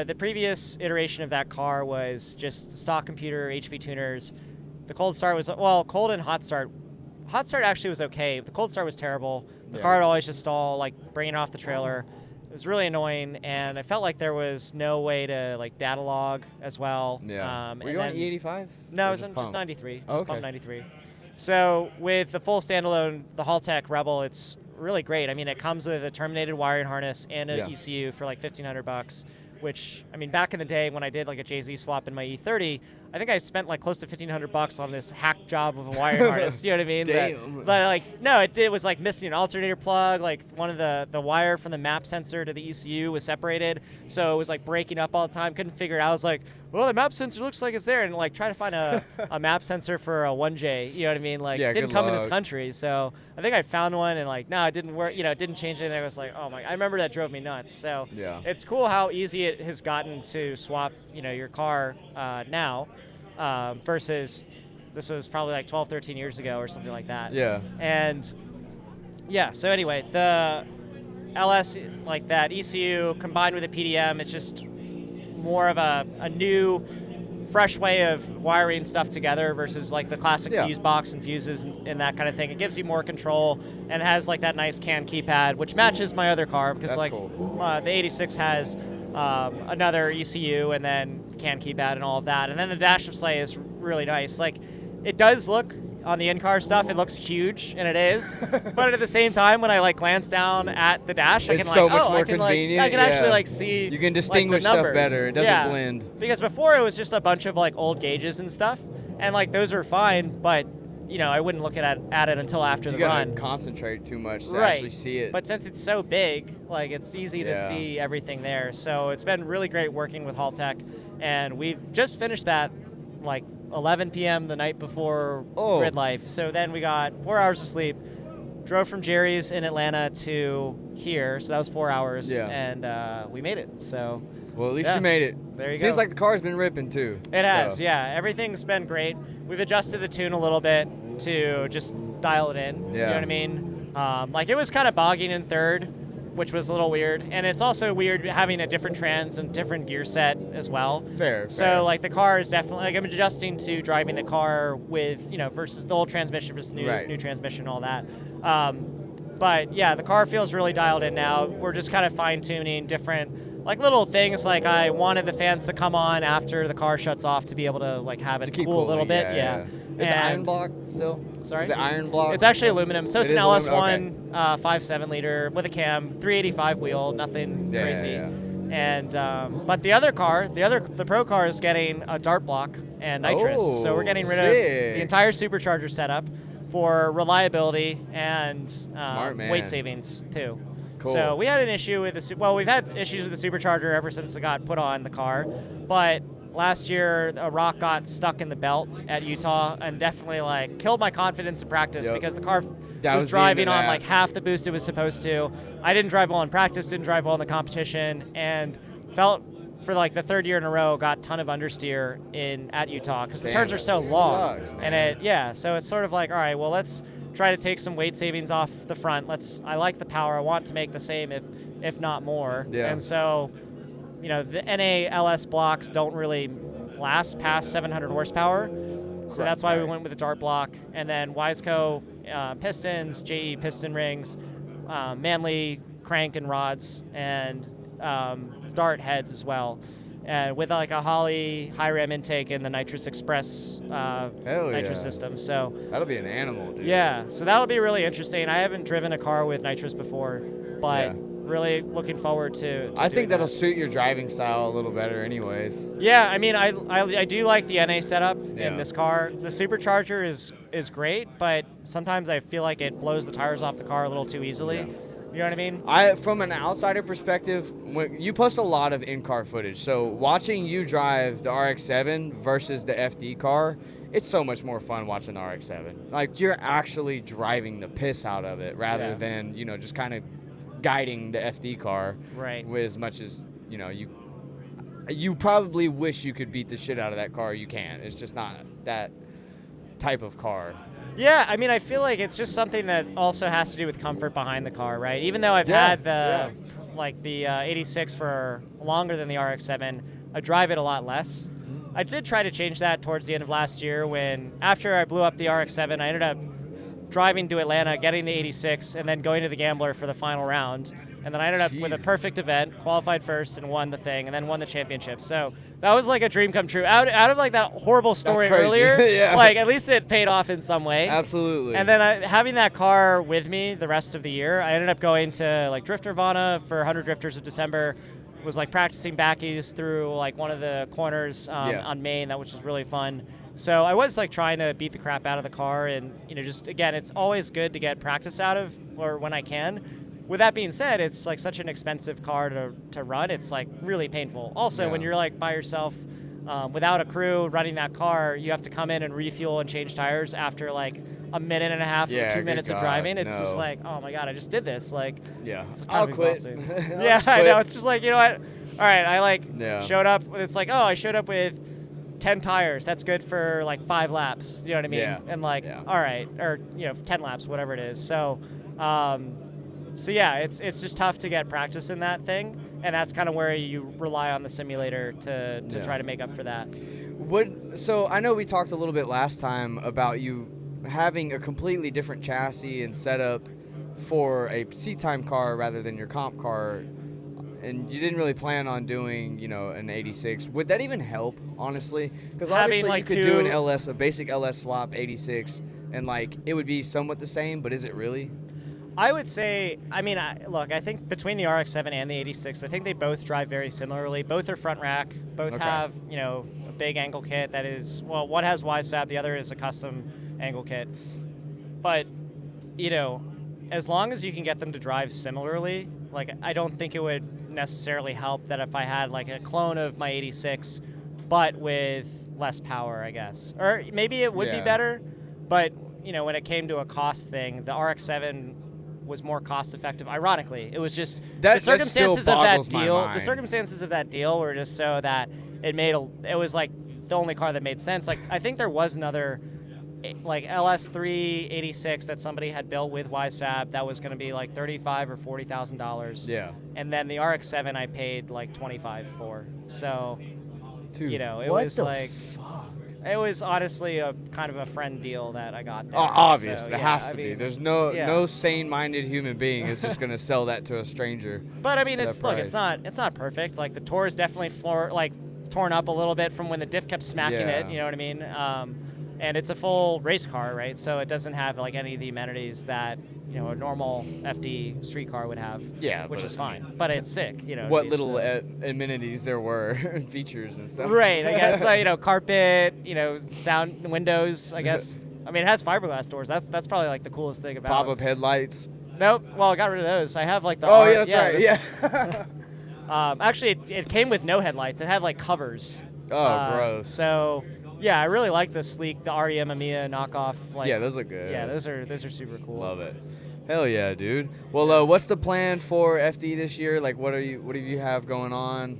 [SPEAKER 3] the previous iteration of that car was just stock computer, HP tuners. The cold start was, cold and hot start. Hot start actually was okay. The cold start was terrible. The car would always just stall, like bringing it off the trailer. It was really annoying, and I felt like there was no way to like data log as well.
[SPEAKER 1] Yeah. Were you on E85?
[SPEAKER 3] No, it was just 93. Just
[SPEAKER 1] okay.
[SPEAKER 3] pump 93. So with the full standalone, the Haltech Rebel, it's really great. I mean, it comes with a terminated wiring harness and an ECU for like $1,500. Which, I mean, back in the day when I did like a JZ swap in my E30, I think I spent like close to $1,500 on this hack job of a wiring harness. You know what I mean?
[SPEAKER 1] Damn.
[SPEAKER 3] But like, no, it was like missing an alternator plug. Like one of the wire from the map sensor to the ECU was separated, so it was like breaking up all the time. Couldn't figure it out. I was like, well, the map sensor looks like it's there, and like try to find a map sensor for a 1J. You know what I mean? Like, didn't come in this country. So I think I found one, and like, no, it didn't work. It didn't change anything. I was like, oh my! I remember that drove me nuts. So it's cool how easy it has gotten to swap, your car now. Versus this was probably like 12, 13 years ago or something like that.
[SPEAKER 1] Yeah.
[SPEAKER 3] And so anyway, the LS, like that ECU combined with the PDM, it's just more of a new, fresh way of wiring stuff together versus like the classic fuse box and fuses and that kind of thing. It gives you more control and has like that nice CAN keypad, which matches my other car because the 86 has another ECU and then CAN keypad and all of that. And then the dash display is really nice. Like, it does look, on the in-car stuff, it looks huge, and it is. But at the same time, when I like glance down at the dash, I can
[SPEAKER 1] so much more convenient.
[SPEAKER 3] I can actually like see.
[SPEAKER 1] You can distinguish
[SPEAKER 3] like,
[SPEAKER 1] stuff better. It doesn't blend.
[SPEAKER 3] Because before it was just a bunch of like old gauges and stuff, and like those are fine, but I wouldn't look at it until after the run.
[SPEAKER 1] You gotta concentrate too much to actually see it.
[SPEAKER 3] But since it's so big, like it's easy to see everything there. So it's been really great working with Haltech, and we just finished that like 11 p.m. the night before Gridlife. So then we got 4 hours of sleep, drove from Jerry's in Atlanta to here, so that was 4 hours, and we made it. So.
[SPEAKER 1] Well, at least you made it.
[SPEAKER 3] There you go.
[SPEAKER 1] Seems like the car's been ripping too.
[SPEAKER 3] It has, yeah. Everything's been great. We've adjusted the tune a little bit to just dial it in.
[SPEAKER 1] Yeah.
[SPEAKER 3] You know what I mean? Like it was kind of bogging in third, which was a little weird. And it's also weird having a different trans and different gear set as well.
[SPEAKER 1] Fair.
[SPEAKER 3] So like the car is definitely, like I'm adjusting to driving the car with, versus the old transmission versus new transmission and all that. But yeah, the car feels really dialed in now. We're just kind of fine tuning different like little things, like I wanted the fans to come on after the car shuts off to be able to like have it cool a little bit. Yeah.
[SPEAKER 1] Is it iron block still?
[SPEAKER 3] Sorry?
[SPEAKER 1] Is it iron block?
[SPEAKER 3] It's actually aluminum. So it's an LS1 5.7 liter with a cam, 385 wheel, nothing crazy.
[SPEAKER 1] Yeah.
[SPEAKER 3] And but the other car, the Pro car is getting a dart block and nitrous. So we're getting rid of the entire supercharger setup for reliability and weight savings too.
[SPEAKER 1] Cool.
[SPEAKER 3] So we had an issue with we've had issues with the supercharger ever since it got put on the car, but last year a rock got stuck in the belt at Utah and definitely like killed my confidence in practice because the car was driving on like half the boost it was supposed to. I didn't drive well in practice, didn't drive well in the competition, and felt for like the third year in a row got a ton of understeer at Utah because the turns are so long.
[SPEAKER 1] Sucks,
[SPEAKER 3] and so it's sort of like, all right, well, let's try to take some weight savings off the front. I like the power. I want to make the same if not more.
[SPEAKER 1] Yeah.
[SPEAKER 3] And so, the NA LS blocks don't really last past 700 horsepower. So that's why we went with the dart block. And then Wiseco pistons, JE piston rings, Manly crank and rods, and dart heads as well. And with like a Holley high ram intake and the Nitrous Express nitrous system. So
[SPEAKER 1] that'll be an animal, dude.
[SPEAKER 3] Yeah, so that'll be really interesting. I haven't driven a car with nitrous before, but really looking forward to
[SPEAKER 1] I think that'll suit your driving style a little better anyways.
[SPEAKER 3] Yeah, I mean, I do like the NA setup in this car. The supercharger is great, but sometimes I feel like it blows the tires off the car a little too easily. Yeah. You know what I mean?
[SPEAKER 1] From an outsider perspective, you post a lot of in-car footage, so watching you drive the RX-7 versus the FD car, it's so much more fun watching the RX-7. Like, you're actually driving the piss out of it rather than, just kind of guiding the FD car.
[SPEAKER 3] Right.
[SPEAKER 1] With as much as, you probably wish you could beat the shit out of that car. You can't. It's just not that type of car.
[SPEAKER 3] Yeah, I mean, I feel like it's just something that also has to do with comfort behind the car, right? Even though I've had the 86 for longer than the RX-7, I drive it a lot less. I did try to change that towards the end of last year when, after I blew up the RX-7, I ended up driving to Atlanta, getting the 86, and then going to the Gambler for the final round. And then I ended up with a perfect event, qualified first, and won the thing, and then won the championship. So that was like a dream come true. Out of like that horrible story earlier, like at least it paid off in some way.
[SPEAKER 1] Absolutely.
[SPEAKER 3] And then having that car with me the rest of the year, I ended up going to like Drift Nirvana for 100 Drifters of December. Was like practicing backies through like one of the corners on Main, which was really fun. So I was like trying to beat the crap out of the car, and just again, it's always good to get practice out of, or when I can. With that being said, it's like such an expensive car to run. It's like really painful. Also, when you're like by yourself, without a crew running that car, you have to come in and refuel and change tires after like a minute and a half or 2 minutes of driving. It's just like, oh my God, I just did this. Like, it's
[SPEAKER 1] I'll quit.
[SPEAKER 3] Yeah, I know. It's just like, you know what? All right, I showed up. It's like, oh, I showed up with 10 tires. That's good for like 5 laps. You know what I mean?
[SPEAKER 1] Yeah.
[SPEAKER 3] And like, all right, or 10 laps, whatever it is. So, so yeah, it's just tough to get practice in that thing, and that's kind of where you rely on the simulator to try to make up for that.
[SPEAKER 1] So I know we talked a little bit last time about you having a completely different chassis and setup for a seat time car rather than your comp car, and you didn't really plan on doing an 86. Would that even help, honestly? Because obviously like you could do a basic LS swap 86, and like it would be somewhat the same, but is it really?
[SPEAKER 3] I would say, I mean, look, I think between the RX-7 and the 86, I think they both drive very similarly. Both are front rack. Both have, a big angle kit that is, well, one has WiseFab, the other is a custom angle kit. But, as long as you can get them to drive similarly, like, I don't think it would necessarily help that if I had, like, a clone of my 86, but with less power, I guess. Or maybe it would be better, but, when it came to a cost thing, the RX-7 was more cost effective. Ironically, it was just the circumstances of that deal. The circumstances of that deal were just so that it was like the only car that made sense. Like I think there was another like LS3 86 that somebody had built with WiseFab that was going to be like $35,000 or $40,000.
[SPEAKER 1] Yeah.
[SPEAKER 3] And then the RX-7 I paid like $25,000 for. So,
[SPEAKER 1] dude,
[SPEAKER 3] it was like. Fuck? It was honestly a kind of a friend deal that I got there.
[SPEAKER 1] Obvious.
[SPEAKER 3] So,
[SPEAKER 1] it has to be. There's no sane-minded human being is just going to sell that to a stranger.
[SPEAKER 3] But I mean, it's not perfect. Like the Tour is definitely torn up a little bit from when the diff kept smacking it. You know what I mean? And it's a full race car, right? So it doesn't have like any of the amenities that a normal FD street car would have.
[SPEAKER 1] Yeah,
[SPEAKER 3] which is fine. But it's sick.
[SPEAKER 1] What little amenities there were, features and stuff.
[SPEAKER 3] Right. I guess carpet. Sound windows. I guess. I mean, it has fiberglass doors. That's probably like the coolest thing about.
[SPEAKER 1] Pop-up headlights.
[SPEAKER 3] Nope. Well, I got rid of those. I have like the.
[SPEAKER 1] That's right. Yeah.
[SPEAKER 3] Actually, it came with no headlights. It had like covers.
[SPEAKER 1] Oh, gross.
[SPEAKER 3] So yeah, I really like the sleek, the REM Amiya knockoff. Like,
[SPEAKER 1] Yeah, those look good.
[SPEAKER 3] Yeah, those are super cool.
[SPEAKER 1] Love it. Hell yeah, dude. Well, what's the plan for FD this year? Like, what do you have going on?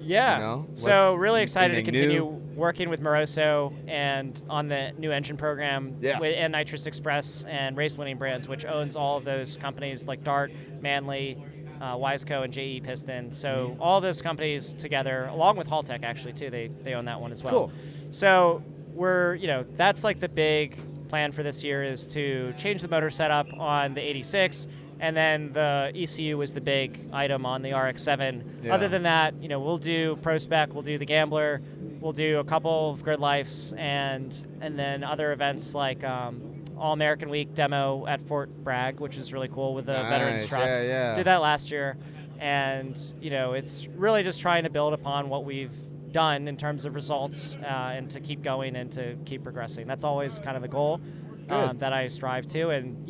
[SPEAKER 3] Yeah.
[SPEAKER 1] You know,
[SPEAKER 3] so really excited to
[SPEAKER 1] anything
[SPEAKER 3] continue
[SPEAKER 1] new?
[SPEAKER 3] working with Moroso and on the new engine program
[SPEAKER 1] Yeah.
[SPEAKER 3] and Nitrous Express and Race Winning Brands, which owns all of those companies like Dart, Manley, Wiseco, and JE Piston. So all those companies together, along with Haltech actually too, they own that one as well.
[SPEAKER 1] Cool.
[SPEAKER 3] So we're, that's like the big plan for this year, is to change the motor setup on the 86. And then the ECU was the big item on the RX-7.
[SPEAKER 1] Yeah.
[SPEAKER 3] Other than that, we'll do Pro Spec, we'll do the Gambler, we'll do a couple of Gridlifes, and then other events like All American Week demo at Fort Bragg, which is really cool with the Veterans Trust.
[SPEAKER 1] Yeah.
[SPEAKER 3] Did that last year. And, it's really just trying to build upon what we've done in terms of results and to keep going and to keep progressing. That's always kind of the goal that I strive to. And,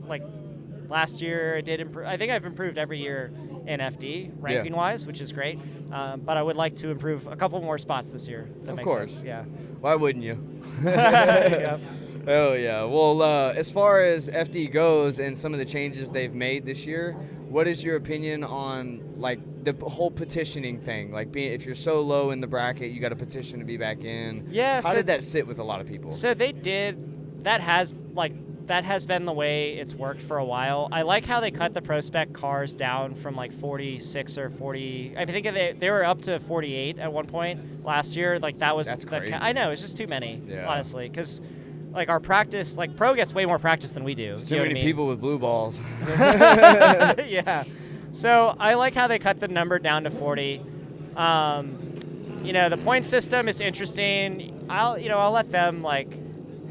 [SPEAKER 3] like, last year I did improve. I think I've improved every year in FD ranking wise, which is great. But I would like to improve a couple more spots this year. If that
[SPEAKER 1] Of
[SPEAKER 3] makes
[SPEAKER 1] course.
[SPEAKER 3] sense. Yeah.
[SPEAKER 1] Why wouldn't you?
[SPEAKER 3] Yep.
[SPEAKER 1] Oh yeah. Well, as far as FD goes and some of the changes they've made this year, what is your opinion on like the whole petitioning thing? Like, if you're so low in the bracket, you got to petition to be back in.
[SPEAKER 3] Yeah.
[SPEAKER 1] How did that sit with a lot of people?
[SPEAKER 3] So they did. That has been the way it's worked for a while. I like how they cut the Pro Spec cars down from like 46 or 40. I think they were up to 48 at one point last year. Like that's
[SPEAKER 1] crazy.
[SPEAKER 3] I know, it's just too many,
[SPEAKER 1] Yeah.
[SPEAKER 3] honestly, because like our practice, like Pro gets way more practice than we do.
[SPEAKER 1] There's
[SPEAKER 3] you
[SPEAKER 1] too
[SPEAKER 3] know
[SPEAKER 1] many
[SPEAKER 3] what I mean?
[SPEAKER 1] people with blue balls.
[SPEAKER 3] Yeah. So I like how they cut the number down to 40. The point system is interesting. I'll let them, like,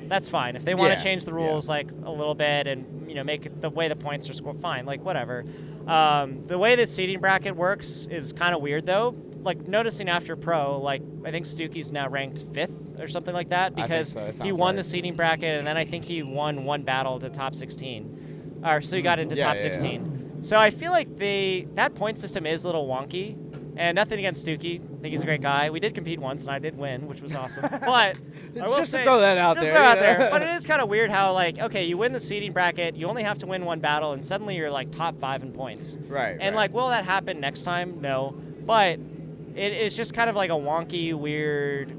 [SPEAKER 3] that's fine. If they want to change the rules like a little bit and make it the way the points are scored, fine, like whatever. The way the seating bracket works is kind of weird though. Like noticing after Pro, like I think Stuckey's now ranked 5th or something like that because he won the seating bracket and then I think he won one battle to top 16, or so he got into top 16. So I feel like that point system is a little wonky. And nothing against Stuckey. I think he's a great guy. We did compete once, and I did win, which was awesome. But I will
[SPEAKER 1] just
[SPEAKER 3] say,
[SPEAKER 1] to throw that out there.
[SPEAKER 3] Throw out there. But it is kind of weird how, like, okay, you win the seeding bracket, you only have to win one battle, and suddenly you're, like, top 5 in points.
[SPEAKER 1] Right.
[SPEAKER 3] And, like, will that happen next time? No. But it's just kind of like a wonky, weird.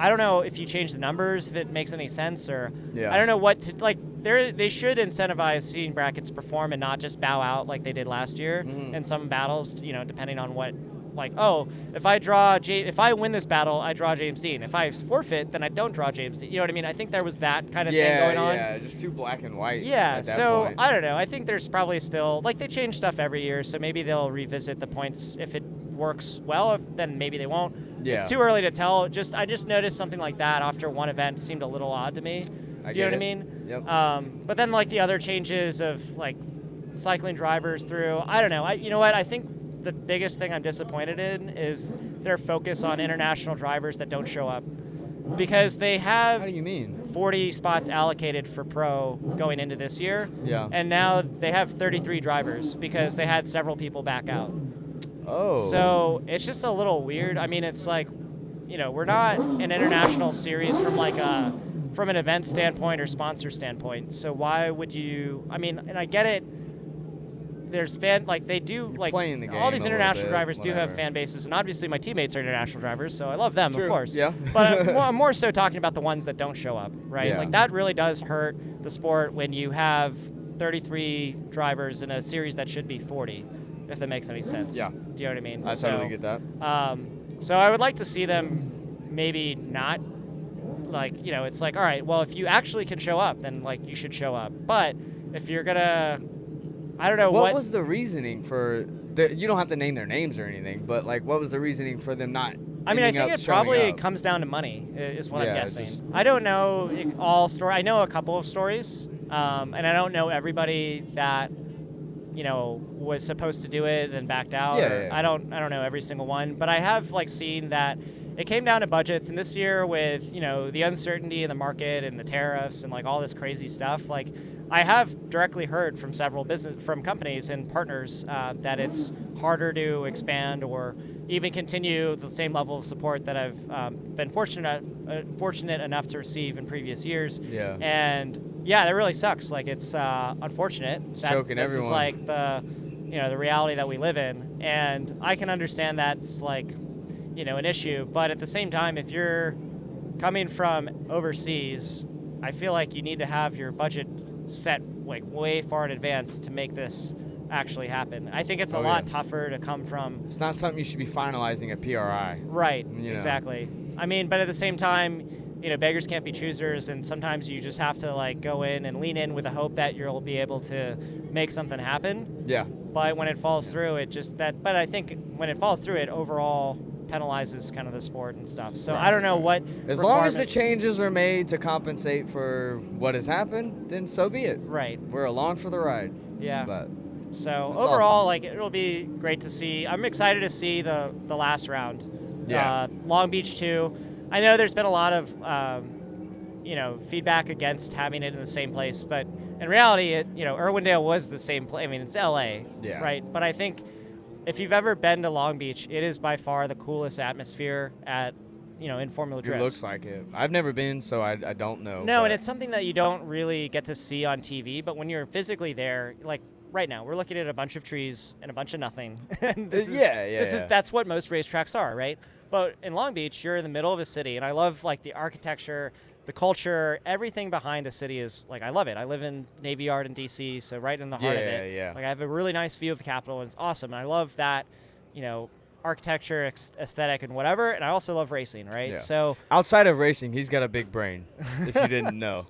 [SPEAKER 3] I don't know if you change the numbers, if it makes any sense, or I don't know what to, like, they should incentivize seeding brackets to perform and not just bow out like they did last year in some battles, depending on what. Like, oh, if I win this battle, I draw James Dean. If I forfeit, then I don't draw James Dean. You know what I mean? I think there was that kind of thing going on.
[SPEAKER 1] Yeah, just too black and white.
[SPEAKER 3] Yeah,
[SPEAKER 1] at that
[SPEAKER 3] so
[SPEAKER 1] point.
[SPEAKER 3] I don't know. I think there's probably still, like, they change stuff every year, so maybe they'll revisit the points if it works well. Then maybe they won't.
[SPEAKER 1] Yeah.
[SPEAKER 3] It's too early to tell. I just noticed something like that after one event seemed a little odd to me. Do you know what I mean?
[SPEAKER 1] Yep.
[SPEAKER 3] But then, like, the other changes of, like, cycling drivers through, I don't know. You know what? I think the biggest thing I'm disappointed in is their focus on international drivers that don't show up, because they have
[SPEAKER 1] How do you mean?
[SPEAKER 3] 40 spots allocated for Pro going into this year,
[SPEAKER 1] Yeah.
[SPEAKER 3] and now they have 33 drivers because they had several people back out.
[SPEAKER 1] Oh.
[SPEAKER 3] So it's just a little weird. I mean, it's like, we're not an international series from an event standpoint or sponsor standpoint. So why would you? I mean, and I get it. There's they do, like,
[SPEAKER 1] playing the game
[SPEAKER 3] all these
[SPEAKER 1] a little
[SPEAKER 3] international
[SPEAKER 1] bit,
[SPEAKER 3] drivers do have
[SPEAKER 1] whatever.
[SPEAKER 3] fan bases, and obviously my teammates are international drivers, so I love them,
[SPEAKER 1] True,
[SPEAKER 3] of course.
[SPEAKER 1] yeah.
[SPEAKER 3] But I'm more so talking about the ones that don't show up, right?
[SPEAKER 1] Yeah.
[SPEAKER 3] Like, that really does hurt the sport when you have 33 drivers in a series that should be 40, if that makes any sense.
[SPEAKER 1] Yeah.
[SPEAKER 3] Do you know what I mean?
[SPEAKER 1] I totally get that.
[SPEAKER 3] So I would like to see them maybe not, like, it's like, all right, well, if you actually can show up, then, like, you should show up. But if you're gonna, I don't know
[SPEAKER 1] What was the reasoning for you don't have to name their names or anything, but, like, what was the reasoning for them not?
[SPEAKER 3] I mean, I
[SPEAKER 1] ending
[SPEAKER 3] think
[SPEAKER 1] up
[SPEAKER 3] it
[SPEAKER 1] showing
[SPEAKER 3] probably
[SPEAKER 1] up?
[SPEAKER 3] comes down to money, is what I'm
[SPEAKER 1] Yeah,
[SPEAKER 3] guessing.
[SPEAKER 1] just-
[SPEAKER 3] I don't know all story. I know a couple of stories, and I don't know everybody that, was supposed to do it and backed out.
[SPEAKER 1] Yeah,
[SPEAKER 3] or
[SPEAKER 1] yeah.
[SPEAKER 3] I don't know every single one, but I have, like, seen that it came down to budgets. And this year with, the uncertainty in the market and the tariffs and like all this crazy stuff, like I have directly heard from several from companies and partners that it's harder to expand or even continue the same level of support that I've been fortunate enough to receive in previous years.
[SPEAKER 1] Yeah.
[SPEAKER 3] And yeah, that really sucks. Like it's unfortunate.
[SPEAKER 1] It's
[SPEAKER 3] that
[SPEAKER 1] choking
[SPEAKER 3] this
[SPEAKER 1] everyone.
[SPEAKER 3] is like the reality that we live in. And I can understand that's like, an issue. But at the same time, if you're coming from overseas, I feel like you need to have your budget set like way far in advance to make this actually happen. I think it's a lot tougher to come from.
[SPEAKER 1] It's not something you should be finalizing at PRI.
[SPEAKER 3] Right, exactly. I mean, but at the same time, beggars can't be choosers, and sometimes you just have to like go in and lean in with the hope that you'll be able to make something happen.
[SPEAKER 1] Yeah.
[SPEAKER 3] But when it falls through, but I think when it falls through, it overall penalizes kind of the sport and stuff. So I don't know what.
[SPEAKER 1] As long as the changes are made to compensate for what has happened, then so be it.
[SPEAKER 3] Right.
[SPEAKER 1] We're along for the ride.
[SPEAKER 3] Yeah.
[SPEAKER 1] But
[SPEAKER 3] so
[SPEAKER 1] that's
[SPEAKER 3] overall,
[SPEAKER 1] awesome.
[SPEAKER 3] like it'll be great to see. I'm excited to see the last round.
[SPEAKER 1] Yeah.
[SPEAKER 3] Long Beach 2. I know there's been a lot of feedback against having it in the same place, but in reality, Irwindale was the same place. I mean, it's LA,
[SPEAKER 1] Yeah.
[SPEAKER 3] right? But I think if you've ever been to Long Beach, it is by far the coolest atmosphere at, in Formula Drift.
[SPEAKER 1] It looks like it. I've never been, so I don't know.
[SPEAKER 3] No,
[SPEAKER 1] but
[SPEAKER 3] and it's something that you don't really get to see on TV, but when you're physically there, like right now, we're looking at a bunch of trees and a bunch of nothing. And that's what most racetracks are, right? But in Long Beach, you're in the middle of a city, and I love like the architecture, the culture, everything behind a city is like, I love it. I live in Navy Yard in DC, so right in the heart of it.
[SPEAKER 1] Yeah.
[SPEAKER 3] Like I have a really nice view of the Capitol, and it's awesome. And I love that, architecture, aesthetic, and whatever. And I also love racing, right?
[SPEAKER 1] Yeah.
[SPEAKER 3] So
[SPEAKER 1] outside of racing, he's got a big brain. If you didn't know.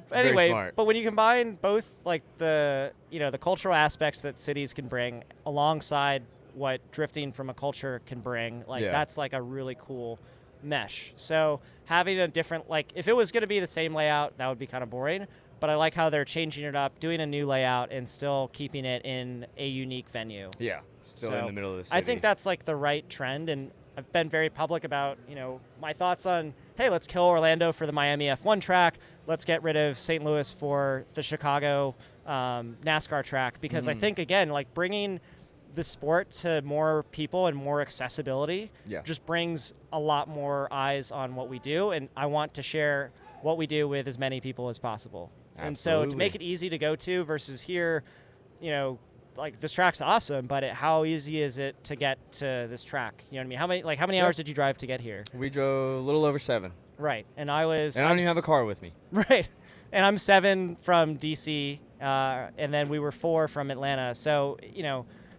[SPEAKER 1] Very
[SPEAKER 3] anyway,
[SPEAKER 1] smart.
[SPEAKER 3] but when you combine both like the cultural aspects that cities can bring alongside what drifting from a culture can bring, like that's like a really cool mesh. So having a different, like if it was going to be the same layout, that would be kind of boring, but I like how they're changing it up, doing a new layout and still keeping it in a unique venue.
[SPEAKER 1] Yeah, still in the middle of the city.
[SPEAKER 3] I think that's like the right trend, and I've been very public about, my thoughts on, hey, let's kill Orlando for the Miami F1 track. Let's get rid of St. Louis for the Chicago NASCAR track, because I think, again, like bringing the sport to more people and more accessibility just brings a lot more eyes on what we do, and I want to share what we do with as many people as possible.
[SPEAKER 1] Absolutely.
[SPEAKER 3] And so to make it easy to go to versus here, like this track's awesome, but how easy is it to get to this track? You know what I mean? How many hours did you drive to get here?
[SPEAKER 1] We drove a little over 7.
[SPEAKER 3] Right, and I
[SPEAKER 1] don't even have a car with me.
[SPEAKER 3] Right, and I'm 7 from DC, and then we were 4 from Atlanta. So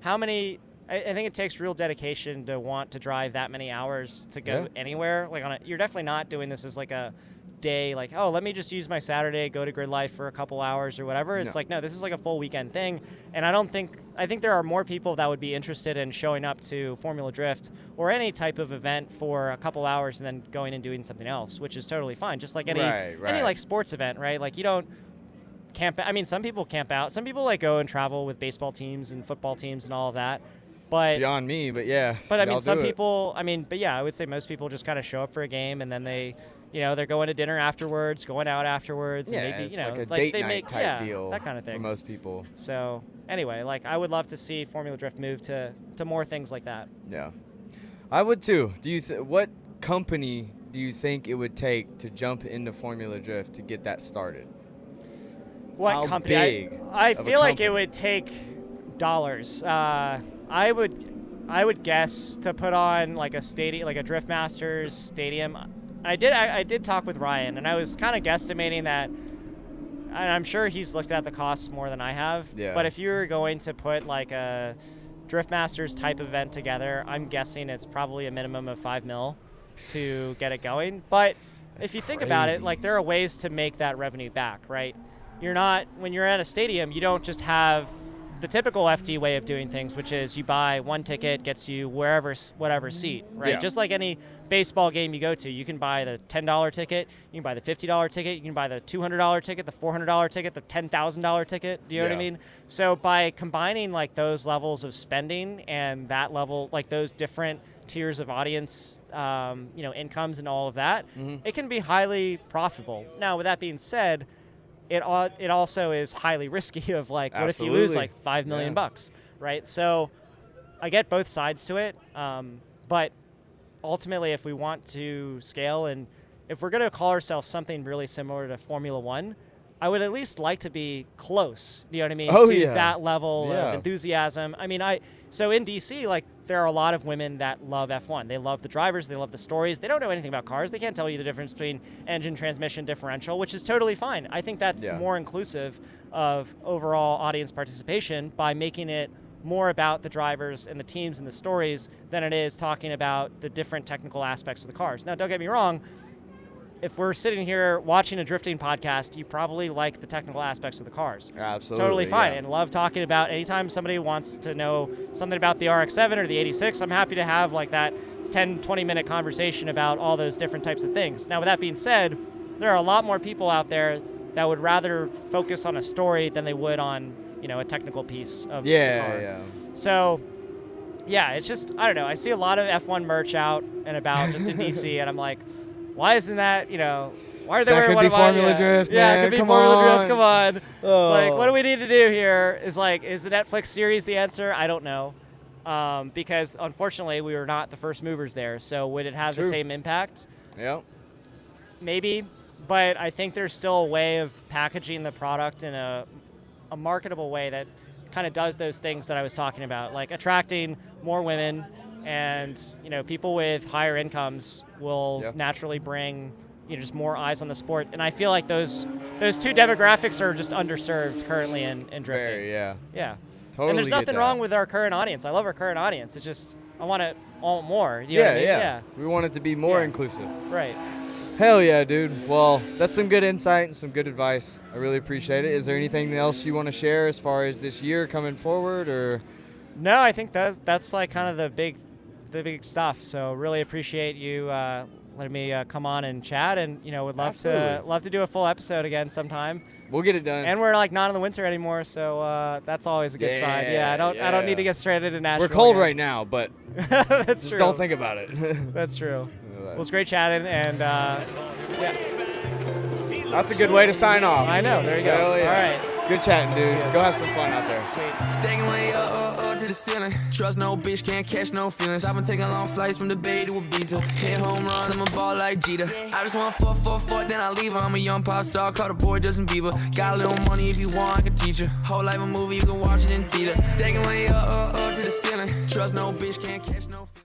[SPEAKER 3] how many? I think it takes real dedication to want to drive that many hours to go anywhere. Like you're definitely not doing this as like a day, like, oh, let me just use my Saturday, go to Gridlife for a couple hours or whatever. It's like, no, this is like a full weekend thing. And I think there are more people that would be interested in showing up to Formula Drift or any type of event for a couple hours and then going and doing something else, which is totally fine. Just like any like sports event, right? Like you don't camp. I mean, some people camp out. Some people like go and travel with baseball teams and football teams and all of that. But
[SPEAKER 1] beyond me, but yeah.
[SPEAKER 3] But I mean, some people. I would say most people just kind of show up for a game and then they, they're going to dinner afterwards, going out afterwards.
[SPEAKER 1] Yeah,
[SPEAKER 3] and maybe,
[SPEAKER 1] it's like a
[SPEAKER 3] like
[SPEAKER 1] date
[SPEAKER 3] they
[SPEAKER 1] night
[SPEAKER 3] make
[SPEAKER 1] type deal
[SPEAKER 3] that kind of thing
[SPEAKER 1] for most people.
[SPEAKER 3] So anyway, like I would love to see Formula Drift move to more things like that.
[SPEAKER 1] Yeah, I would too. What company do you think it would take to jump into Formula Drift to get that started?
[SPEAKER 3] What company? I feel like it would take dollars. I would guess to put on like a stadium, like a Drift Masters stadium. I did talk with Ryan, and I was kind of guesstimating that, and I'm sure he's looked at the costs more than I have.
[SPEAKER 1] Yeah.
[SPEAKER 3] But if you're going to put like a Drift Masters type event together, I'm guessing it's probably a minimum of $5 million to get it going. But if you think about it, like there are ways to make that revenue back, right? When you're at a stadium, you don't just have the typical FD way of doing things, which is you buy one ticket, gets you whatever seat, right?
[SPEAKER 1] Yeah.
[SPEAKER 3] Just like any baseball game you go to, you can buy the $10 ticket, you can buy the $50 ticket, you can buy the $200 ticket, the $400 ticket, the $10,000 ticket. Do you know what I mean? So by combining like those levels of spending and that level, like those different tiers of audience, incomes and all of that, it can be highly profitable. Now, with that being said, it also is highly risky of like, what if you lose like $5 million bucks, right? So I get both sides to it, but ultimately, if we want to scale and if we're going to call ourselves something really similar to Formula One, I would at least like to be close, you know what I mean, to that level of enthusiasm. I mean, so in DC, like, there are a lot of women that love F1. They love the drivers. They love the stories. They don't know anything about cars. They can't tell you the difference between engine, transmission, differential, which is totally fine. I think that's more inclusive of overall audience participation by making it more about the drivers and the teams and the stories than it is talking about the different technical aspects of the cars. Now, don't get me wrong. If we're sitting here watching a drifting podcast, you probably like the technical aspects of the cars.
[SPEAKER 1] Absolutely.
[SPEAKER 3] Totally fine. And love talking about, anytime somebody wants to know something about the RX-7 or the 86, I'm happy to have like that 10, 20-minute conversation about all those different types of things. Now, with that being said, there are a lot more people out there that would rather focus on a story than they would on, a technical piece of the car.
[SPEAKER 1] Yeah.
[SPEAKER 3] So, it's just, I don't know. I see a lot of F1 merch out and about just in DC, and I'm like, why isn't that, why are they wearing one of mine?
[SPEAKER 1] Formula Drift,
[SPEAKER 3] yeah,
[SPEAKER 1] man.
[SPEAKER 3] it could be
[SPEAKER 1] Come
[SPEAKER 3] Formula
[SPEAKER 1] on.
[SPEAKER 3] Drift, come on.
[SPEAKER 1] Oh.
[SPEAKER 3] It's like, what do we need to do here? Is the Netflix series the answer? I don't know. Because, unfortunately, we were not the first movers there. So would it have the same impact?
[SPEAKER 1] Yeah.
[SPEAKER 3] Maybe. But I think there's still a way of packaging the product in a marketable way that kind of does those things that I was talking about, like attracting more women, and people with higher incomes will naturally bring just more eyes on the sport. And I feel like those two demographics are just underserved currently in drifting.
[SPEAKER 1] Very, yeah. Totally.
[SPEAKER 3] And there's nothing wrong with our current audience. I love our current audience. It's just I want more. You know what I mean?
[SPEAKER 1] Yeah. We want it to be more inclusive.
[SPEAKER 3] Right.
[SPEAKER 1] Hell yeah, dude. Well, that's some good insight and some good advice. I really appreciate it. Is there anything else you want to share as far as this year coming forward, or?
[SPEAKER 3] No, I think that's like kind of the big stuff. So really appreciate you letting me come on and chat, and would love to do a full episode again sometime.
[SPEAKER 1] We'll get it done.
[SPEAKER 3] And we're like not in the winter anymore, so that's always a good sign. Yeah, I don't need to get stranded in Nashville.
[SPEAKER 1] We're cold
[SPEAKER 3] again.
[SPEAKER 1] right now, but
[SPEAKER 3] that's
[SPEAKER 1] just
[SPEAKER 3] true.
[SPEAKER 1] don't think about it.
[SPEAKER 3] That's true. Well, it's great chatting, and
[SPEAKER 1] that's a good way to sign off.
[SPEAKER 3] I know. There you go.
[SPEAKER 1] Hell yeah.
[SPEAKER 3] All right.
[SPEAKER 1] Good chatting, dude. Go have some fun out there.
[SPEAKER 3] Sweet.
[SPEAKER 4] Stacking way up to the ceiling. Trust no bitch, can't catch no feelings. I've been taking long flights from the Bay to Ibiza. Hit home run, I'm a ball like Jeter. I just want 4-4-4, then I leave her. I'm a young pop star, call the boy Justin Bieber. Got a little money if you want, I can teach you. Whole life a movie, you can watch it in theater. Stacking way up to the ceiling. Trust no bitch, can't catch no feelings.